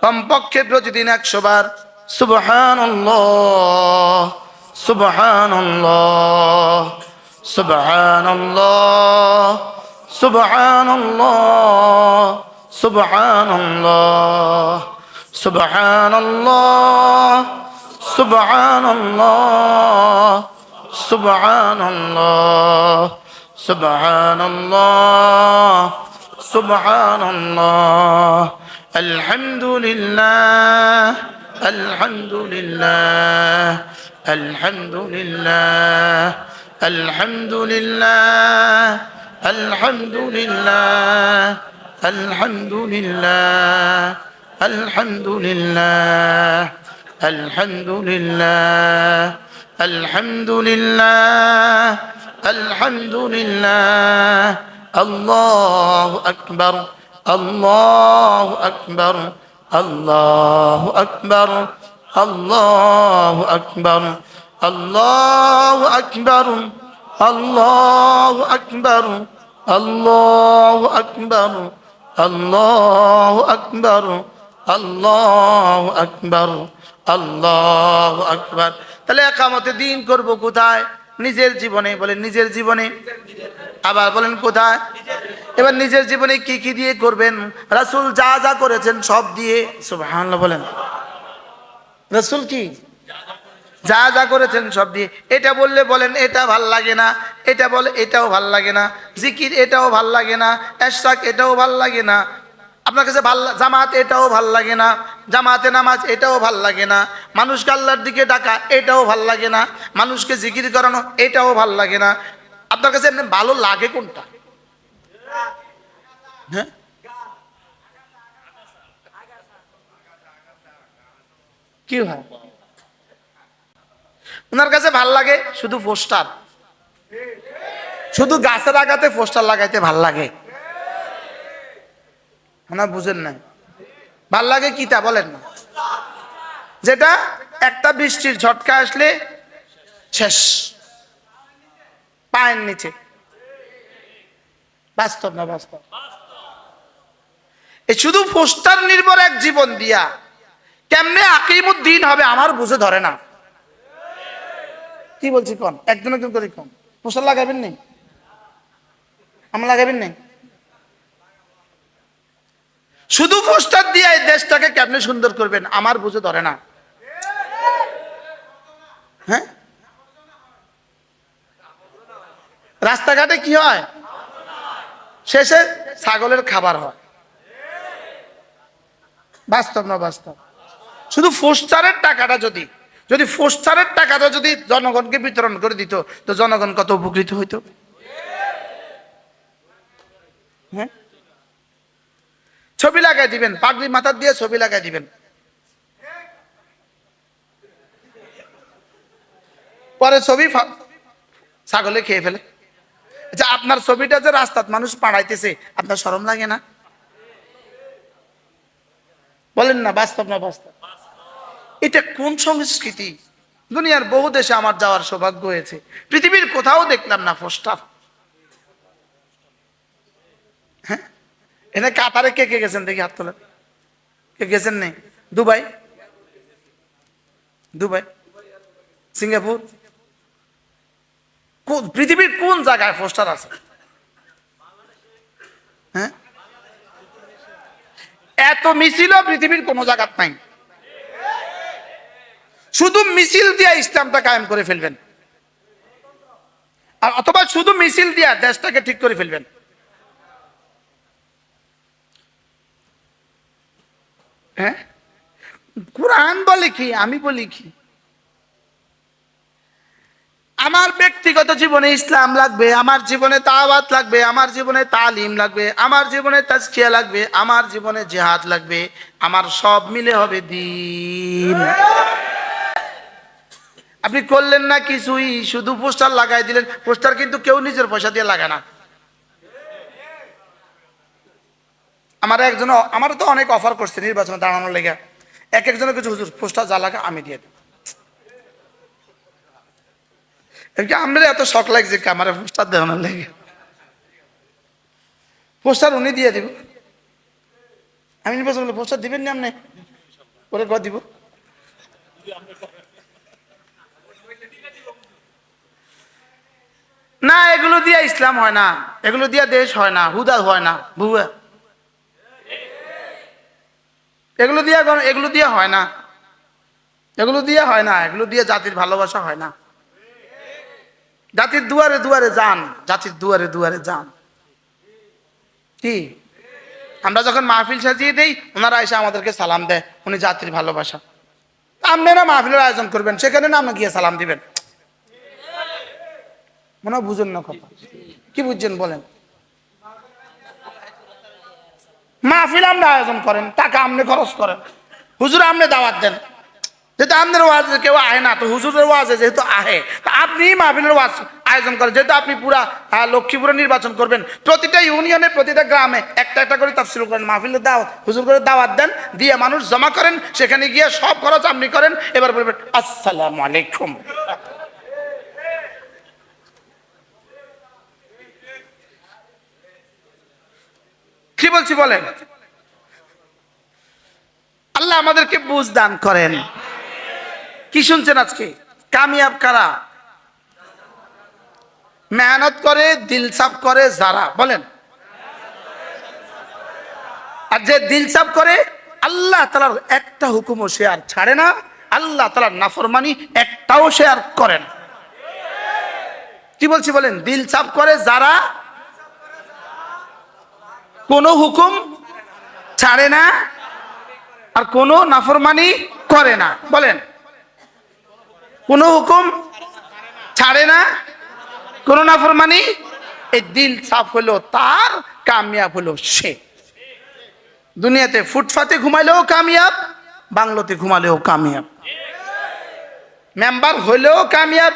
কমপক্ষে প্রতিদিন 100 বার, সুবহানাল্লাহ, সুবহানাল্লাহ, সুবহানাল্লাহ, সুবহানাল্লাহ, সুবহানাল্লাহ, সুবহানাল্লাহ, সুবহানাল্লাহ, সুবহানাল্লাহ, সুবহানাল্লাহ, সুবহানাল্লাহ, আলহামদুলিল্লাহ, আলহামদুলিল্লাহ, আলহামদুলিল্লাহ, আলহামদুলিল্লাহ, আলহামদুলিল্লাহ, আলহামদুলিল্লাহ, আলহামদুলিল্লাহ, আলহামদুলিল্লাহ, আলহামদুলিল্লাহ, আলহামদুলিল্লাহ, আল্লাহু আকবার, আল্লাহু আকবার, আল্লাহু আকবার, আল্লাহু আকবার, আল্লাহু আকবার, আল্লাহু আকবার, আল্লাহু আকবার, আল্লাহু আকবার, আল্লাহু আকবার, আল্লাহু আকবার। তাহলে একামতে দিন করব কোথায়? নিজের জীবনে। বলেন নিজের জীবনে। আবার বলেন কোথায়? এবার নিজের জীবনে কি কি দিয়ে করবেন? রাসূল যা যা করেছেন সব দিয়ে। সুবহানাল্লাহ বলেন। রাসূল কি যা যা করেছেন সব দিয়ে। এটা বললে বলেন এটা ভাল লাগে না, এটা বলে এটাও ভাল লাগে না, জিকির এটাও ভাল লাগে না, ইশরাক এটাও ভাল লাগে না, আপনার কাছে জামাত এটাও ভাল লাগে না, জামাতে নামাজ এটাও ভাল লাগে না, মানুষকে আল্লাহর দিকে ডাকা এটাও ভাল লাগে না, মানুষকে জিকির করানো এটাও ভাল লাগে না। আপনার কাছে এমনি ভালো লাগে কোনটা? হ্যাঁ, কি হয়? ওনার কাছে ভাল লাগে শুধু পোস্টার, শুধু গাছের আগাতে পোস্টার লাগাইতে ভাল লাগে। না বুঝেন নাই? ভাল লাগে কিটা বলেন না? যেটা একটা বৃষ্টির ঝটকা আসলে শেষ, পায়ের নিচে। বাস্তব না বাস্তব? এই শুধু পোস্টার নির্ভর এক জীবন দিয়া কেমনে আকিমুদ্দিন হবে আমার বুঝে ধরে না। কি বলছি কোন? একজন একজন করে কোন পোস্টার লাগাবেন নেই, আমরা লাগাবেন নেই। শুধু পোস্টার দিয়ে এই দেশটাকে কেমনে সুন্দর করবেন আমার বুঝে ধরে না। হ্যাঁ, রাস্তাঘাটে কি হয়? শেষে ছাগলের খাবার হয়। বাস্তব না বাস্তব? শুধু পোস্টারের টাকাটা যদি যদি পোস্টারের টাকাটা যদি জনগণকে বিতরণ করে দিত তো জনগণ কত উপকৃত হইতো। হ্যাঁ, ছবি লাগাই দিবেন, পাগড়ি মাথা দিয়ে ছবি লাগাই দিবেন, পরে ছবি ছাগলে খেয়ে ফেলে। আচ্ছা, আপনার ছবিটা যে রাস্তাত মানুষ পাড়াইতেছে আপনার শরম লাগে না? বলেন না বাস্তব না বাস্তব? এটা কোন সংস্কৃতি? দুনিয়ার বহু দেশে আমার যাওয়ার সৌভাগ্য হয়েছে, পৃথিবীর কোথাও দেখলাম না পোস্টার। হ্যাঁ, এনে কাতারে কে কে গেছেন দেখি হাত তোলেন। কে গেছেন? নেই? দুবাই, দুবাই, সিঙ্গাপুর, পৃথিবীর কোন জায়গায় পোস্টার আছে? হ্যাঁ, এত মিছিলও পৃথিবীর কোন জায়গা নাই। শুধু মিছিল দিয়া ইসলামটা কায়েম করে ফেলবেন, আর অথবা শুধু মিছিল দিয়া দেশটাকে ঠিক করে ফেলবেন। হ্যাঁ, কোরআন বলে কি, আমি বলি কি? আমার ব্যক্তিগত জীবনে ইসলাম লাগবে, আমার জীবনে দাওয়াত লাগবে, আমার জীবনে তালিম লাগবে, আমার জীবনে তাজকিয়া লাগবে, আমার জীবনে জিহাদ লাগবে, আমার সব মিলে হবে দ্বীন। আপনি করলেন না কিছুই, শুধু পোস্টার লাগাই দিলেন। পোস্টার কিন্তু কেউ নিজের পয়সা দিয়ে লাগায় না। আমার তো অনেক অফার করছে নির্বাচনে দাঁড়ানোর লেগে, এক একজনের কিছু হুজুর পোস্টার যা লাগা আমি দিয়ে দেব। আমরা এত শখ লাগছে আমার পোস্টার দেওয়ানোর লেগে, পোস্টার উনি দিয়ে দিব। আমি নির্বাচন পোস্টার দিবেন না আপনি? পরে দিব। না, এগুলো দিয়ে ইসলাম হয় না, এগুলো দিয়ে দেশ হয় না, হুদা হয় না, বুয়া এগুলো দিয়ে হয় না, এগুলো দিয়ে হয় না, এগুলো দিয়ে জাতির ভালোবাসা হয় না। জাতির দুয়ারে দুয়ারে যান, জাতির দুয়ারে দুয়ারে যান। কি আমরা যখন মাহফিল সাজিয়ে দেই, ওনারা এসে আমাদেরকে সালাম দেয়, উনি জাতির ভালোবাসা। আপনারা মাহফিলের আয়োজন করবেন, সেখানে না আপনি গিয়ে সালাম দিবেন? মনে হয় বুঝেন না কথা। কি বুঝছেন বলেন? মাহফিল আপনি আয়োজন করেন, টাকা আপনি খরচ করেন, হুজুর আপনি দাওয়াত দেন, যেহেতু আপনার ওয়াজে কেউ আহে না, তো হুজুরের ওয়াজে যেহেতু আহে, তা আপনি মাহফিলের ওয়াজ আয়োজন করেন। যেহেতু আপনি পুরা লক্ষ্মীপুরে নির্বাচন করবেন, প্রতিটা ইউনিয়নে প্রতিটা গ্রামে একটা একটা করে তাফসীর করেন, মাহফিলের দাওয়াত হুজুর করে দাওয়াত দেন, দিয়ে মানুষ জমা করেন, সেখানে গিয়ে সব খরচ আপনি করেন। এবার বলবেন আসসালামু আলাইকুম। কি বলছি বলেন? আল্লাহ আমাদেরকে বুঝ দান করেন। কি শুনছেন আজকে? কামিয়াব কারা? মেহনত করে, দিল সাফ করে যারা, বলেন। আর যে দিল সাফ করে, আল্লাহ তাআলার একটা হুকুমও সে আর ছাড়ে না, আল্লাহ তাআলার নাফরমানি একটাও সে আর করে না। কি বলছি বলেন? দিল সাফ করে যারা কোনো হুকুম ছাড়ে না আর কোনো নাফরমানি করে না, বলেন। কোনো হুকুম ছাড়ে না, কোনো নাফরমানি, এই দিল সাফ হলো তার, কামিয়াব হলো সে। দুনিয়াতে ফুটপাতে ঘুমাইলেও কামিয়াব, বাংলোতে ঘুমালেও কামিয়াব, মেম্বার হইলেও কামিয়াব,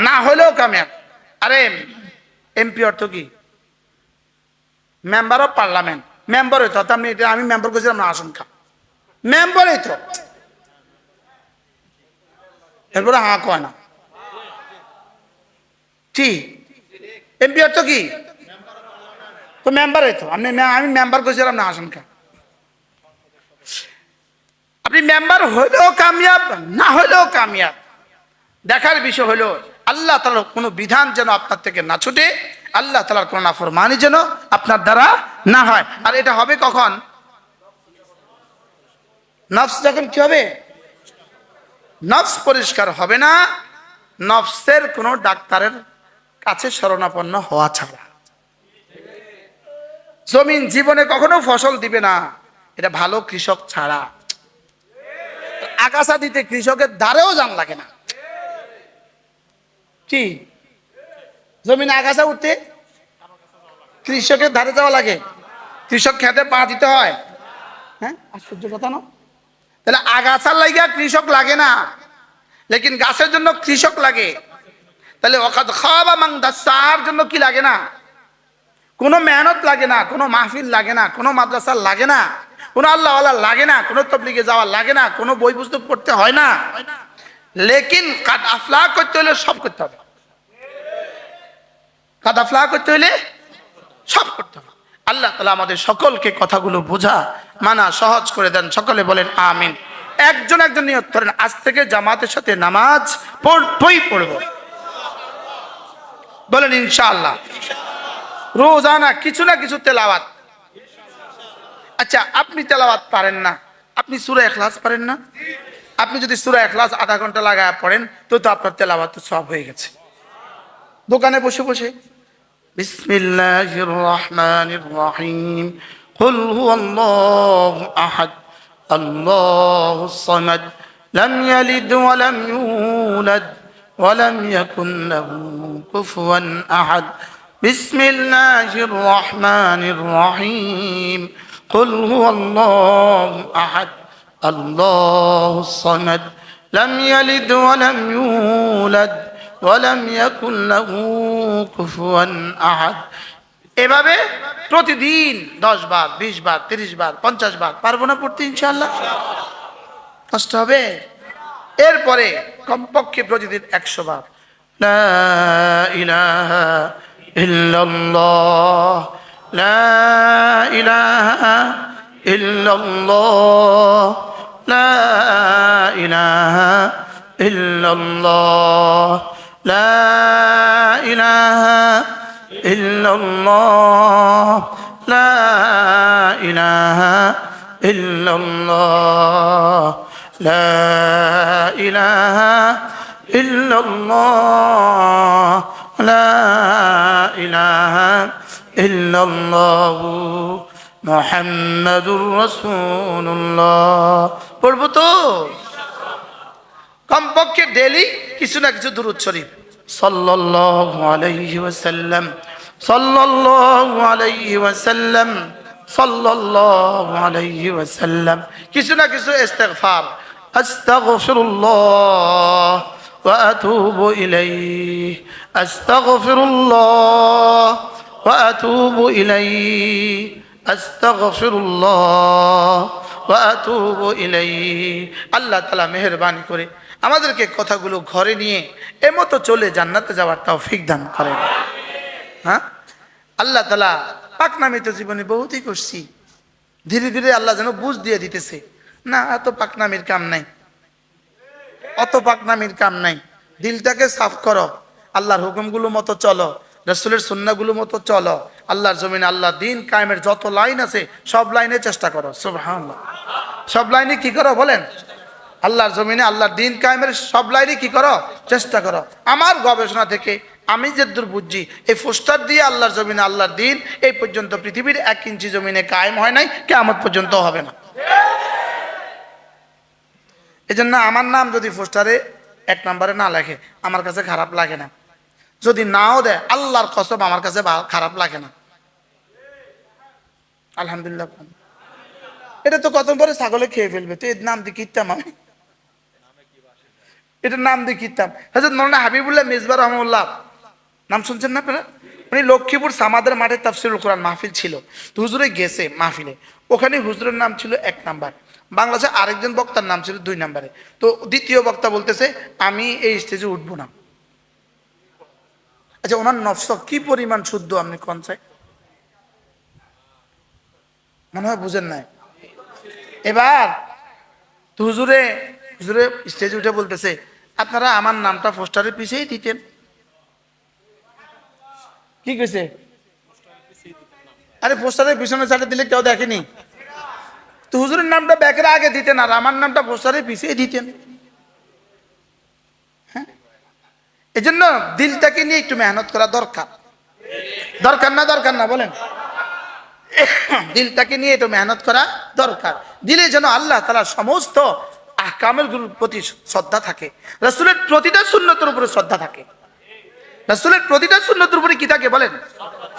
না হইলেও কামিয়াব। আরে এমপি অর্থ কি? মেম্বার অফ পার্লামেন্ট, মেম্বার হইতো। আমি মেম্বার করছিলাম না, আশঙ্কা মেম্বার হইতো, এরপরে হা কয় না। কি এমপি অর্থ কি? তো মেম্বার হইতো। আমি মেম্বার করছিলাম না, আশঙ্কা। আপনি মেম্বার হইলেও কামিয়াব, না হইলেও কামিয়াব। দেখার বিষয় হলো আল্লাহ তাআলার কোনো বিধান যেন আপনার থেকে না ছুটে, আল্লাহ তাআলার কোনো নাফরমানি যেন আপনার দ্বারা না হয়। আর এটা হবে কখন? নফস যখন কি হবে? নফস পরিষ্কার হবে না, নফসের কোনো ডাক্তারের কাছে শরণাপন্ন হওয়া ছাড়া। জমিন জীবনে কখনো ফসল দিবে না, এটা ভালো কৃষক ছাড়া। আগাছা দিতে কৃষকের ধারেও জান লাগে না। কি জমিনে আগাছা উঠতে কৃষকের ধারে যাওয়া লাগে? কৃষক খেতে পা দিতে হয়? হ্যাঁ, আশ্চর্য কথা না? তাহলে আগাছার লাগিয়া কৃষক লাগে না, লেকিন গাছের জন্য কৃষক লাগে। তাহলে ওয়াকাদ খাবা মান দাসার জন্য কি লাগে না? কোনো মেহনত লাগে না, কোনো মাহফিল লাগে না, কোনো মাদ্রাসা লাগে না, কোনো আল্লাহওয়ালা লাগে না, কোনো তবলিগে যাওয়া লাগে না, কোনো বই পুস্তক পড়তে হয় না। লেকিন কাদ আফলাহ করতে হলে সব করতে হবে। কাদ আফলাহ করতে হলে সব করতে হবে। আল্লাহ তাআলা আমাদের সকলকে কথাগুলো বোঝা মানা সহজ করে দেন। সকলে বলেন আমিন। একজন একজন নিয়ত করেন, আজ থেকে জামাতের সাথে নামাজ পড়বই পড়ব, বলেন ইনশাআল্লাহ। রোজানা কিছু না কিছু তেলাওয়াত। আচ্ছা, আপনি তেলাওয়াত পারেন না, আপনি সূরা ইখলাস পারেন না? আপনি যদি সূরা ইখলাস আধা ঘন্টা লাগায় পড়েন, তো আপনার তেলাওয়াত সব হয়ে গেছে। দোকানে বসে বসে বিসমিল্লাহির রহমানির রহিম, কুল হুয়াল্লাহু আহাদ, আল্লাহুস সামাদ, লাম ইয়ালিদ ওয়া লাম ইউলাদ ওয়া লাম ইয়াকুন লাহু কুফুয়ান আহাদ। বিসমিল্লাহির রহমানির রহিম, কুল হুয়াল্লাহু আহাদ, আল্লাহুস সামাদ, লাম ইয়ালিদ ওয়া লাম ইউলাদ ওয়ালাম ইয়াকুন লাহু কুফুয়ান আহাদ। এভাবে প্রতিদিন 10 বার, 20 বার, 30 বার, 50 বার। পারবো না পড়তে ইনশাআল্লাহ? কষ্ট হবে। এরপরে কমপক্ষে প্রতিদিন 100 বার লা ইলাহা ইল্লাল্লাহ, লা ইলাহা ইল্লাল্লাহ, লা ইলাহা ইল্লাল্লাহ, লা ইলাহা ইল্লাল্লাহ, লা ইলাহা ইল্লাল্লাহ, লা ইলাহা ইল্লাল্লাহ, লা ইলাহা ইল্লাল্লাহ, মুহাম্মাদুর রাসূলুল্লাহ। পড়বো তো কমপক্ষে ডেইলি কিছু না কিছু দুরূদ শরীফ সাল্লাল্লাহু আলাইহি ওয়াসাল্লাম, সাল্লাল্লাহু আলাইহি ওয়াসাল্লাম, সাল্লাল্লাহু আলাইহি ওয়াসাল্লাম। কিছু না কিছু ইস্তিগফার, আস্তাগফিরুল্লাহ ওয়া আতুবু ইলাইহি, আস্তাগফিরুল্লাহ ওয়া আতুবু ইলাইহি, আস্তাগফিরুল্লাহ ওয়া আতুবু ইলাইহি। আল্লাহ তাআলা মেহেরবানি করে আমাদেরকে কথাগুলো ঘরে নিয়ে এমতো চলে জান্নাতে যাওয়ার তৌফিক দান করেন। হ্যাঁ, আল্লাহ তাআলা পাকনামি তো জীবনে বহুতই করছি, ধীরে ধীরে আল্লাহ যেন বুঝ দিয়ে দিতেছে, না এত পাকনামির কাম নাই, অত পাকনামির কাম নাই। দিলটাকে সাফ করো, আল্লাহর হুকুমগুলো মতো চলো, রাসূলের সুন্নাহগুলো মতো চলো। আল্লাহর জমিনে আল্লাহ দিন কায়েমের যত লাইন আছে সব লাইনে চেষ্টা করো। সুবহানাল্লাহ, সব লাইনে কি করো বলেন? আল্লাহর জমিনে আল্লাহর দিন কায়েমের সব লাইনে কি করো? চেষ্টা করো। আমার গবেষণা থেকে আমি যেদূর বুঝছি, এই পোস্টার দিয়ে আল্লাহর জমিনে আল্লাহর দিন এই পর্যন্ত পৃথিবীর 1 ইঞ্চি জমিনে কায়েম হয় নাই, কিয়ামত পর্যন্ত হবে না। এজন্য আমার নাম যদি পোস্টারে 1 নম্বরে না লেখে আমার কাছে খারাপ লাগে না, যদি নাও দেয় আল্লাহর কসম আমার কাছে খারাপ লাগে না। আলহামদুলিল্লাহ। এটা তো কত পরে ছাগলে খেয়ে ফেলবে, তো এর নাম দিয়ে কিনতাম আমি, এটার নাম দিয়ে কিনতাম। হযরত মাওলানা হাবিবুল্লাহ মিসবাহ রাহমাহুল্লাহ নাম শুনছেন না আপনারা? উনি লক্ষ্মীপুর সামাদের মাঠে তাফসীরুল কোরআন মাহফিল ছিল, তো হুজুরে গেছে মাহফিলে, ওখানে হুজুরের নাম ছিল 1 নাম্বার, বাংলাদেশে আরেকজন বক্তার নাম ছিল 2 নাম্বারে। তো দ্বিতীয় বক্তা বলতেছে আমি এই স্টেজে উঠবো না। আচ্ছা, ওনার নফস কি পরিমাণ শুদ্ধ আপনি কোন চাই? মনে হয় বুঝেন নাই। এবার তো হুজুরে স্টেজে উঠে বলতেছে আপনারা আমার নামটা পোস্টারের পিছেই দিতেন। কি কইছে? আরে পোস্টারের পিছনে সাইডে দিলে কেউ দেখেনি, তো হুজুরের নামটা ব্যাকের আগে দিতেন আর আমার নামটা পোস্টারের পিছেই দিতেন। হ্যাঁ, এজন্য দিলটাকে নিয়ে একটু মেহনত করা দরকার, দরকার না? দরকার না বলেন? দিলটাকে নিয়ে একটু মেহনত করা দরকার, দিলে যেন আল্লাহ তাআলা সমস্ত আহকামের প্রতি শ্রদ্ধা থাকে, রাসূলের প্রতিটা সুন্নতের উপরে শ্রদ্ধা থাকে, রাসূলের প্রতিটা সুন্নতের উপরে কি থাকে বলেন?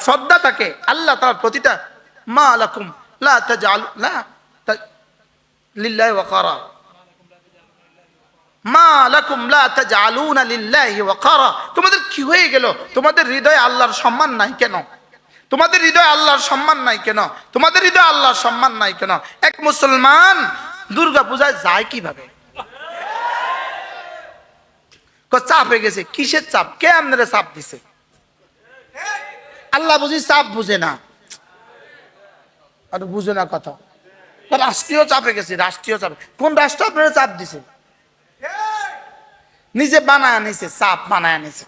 শ্রদ্ধা থাকে। আল্লাহ তাআলার প্রতিটা মা লাকুম লা তাজআলু লা লিল্লাহি ওয়াকারা, মা লাকুম লা তাজআলুনা লিল্লাহি ওয়াকারা। তোমাদের কি হয়ে গেল? তোমাদের হৃদয়ে আল্লাহর সম্মান নাই কেন? তোমাদের হৃদয়ে আল্লাহর সম্মান নাই কেন? তোমাদের হৃদয়ে আল্লাহর সম্মান নাই কেন? এক মুসলমান দুর্গা পূজায় যায় কিভাবে? চাপ হয়ে গেছে। কিসের চাপ? কে আপনারা চাপ দিছে? আল্লাহ বুঝি চাপ বুঝে না, আর বুঝে না কথা। রাষ্ট্রীয় চাপে গেছে, রাষ্ট্রীয় চাপে। কোন রাষ্ট্র আপনারা চাপ দিছে? নিজে বানায় নিছে, চাপ বানায় নিছে।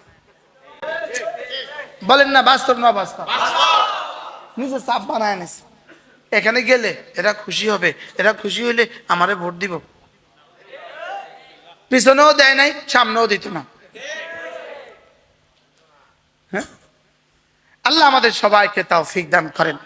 বলেন না বাস্তব না বাস্তব? নিজে চাপ বানায় নিছে। এখানে গেলে এরা খুশি হবে, এরা খুশি হইলে আমারে ভোট দিব। পিছনেও দেয় নাই, সামনেও দিত না। হ্যাঁ, আল্লাহ আমাদের সবাইকে তৌফিক দান করেন।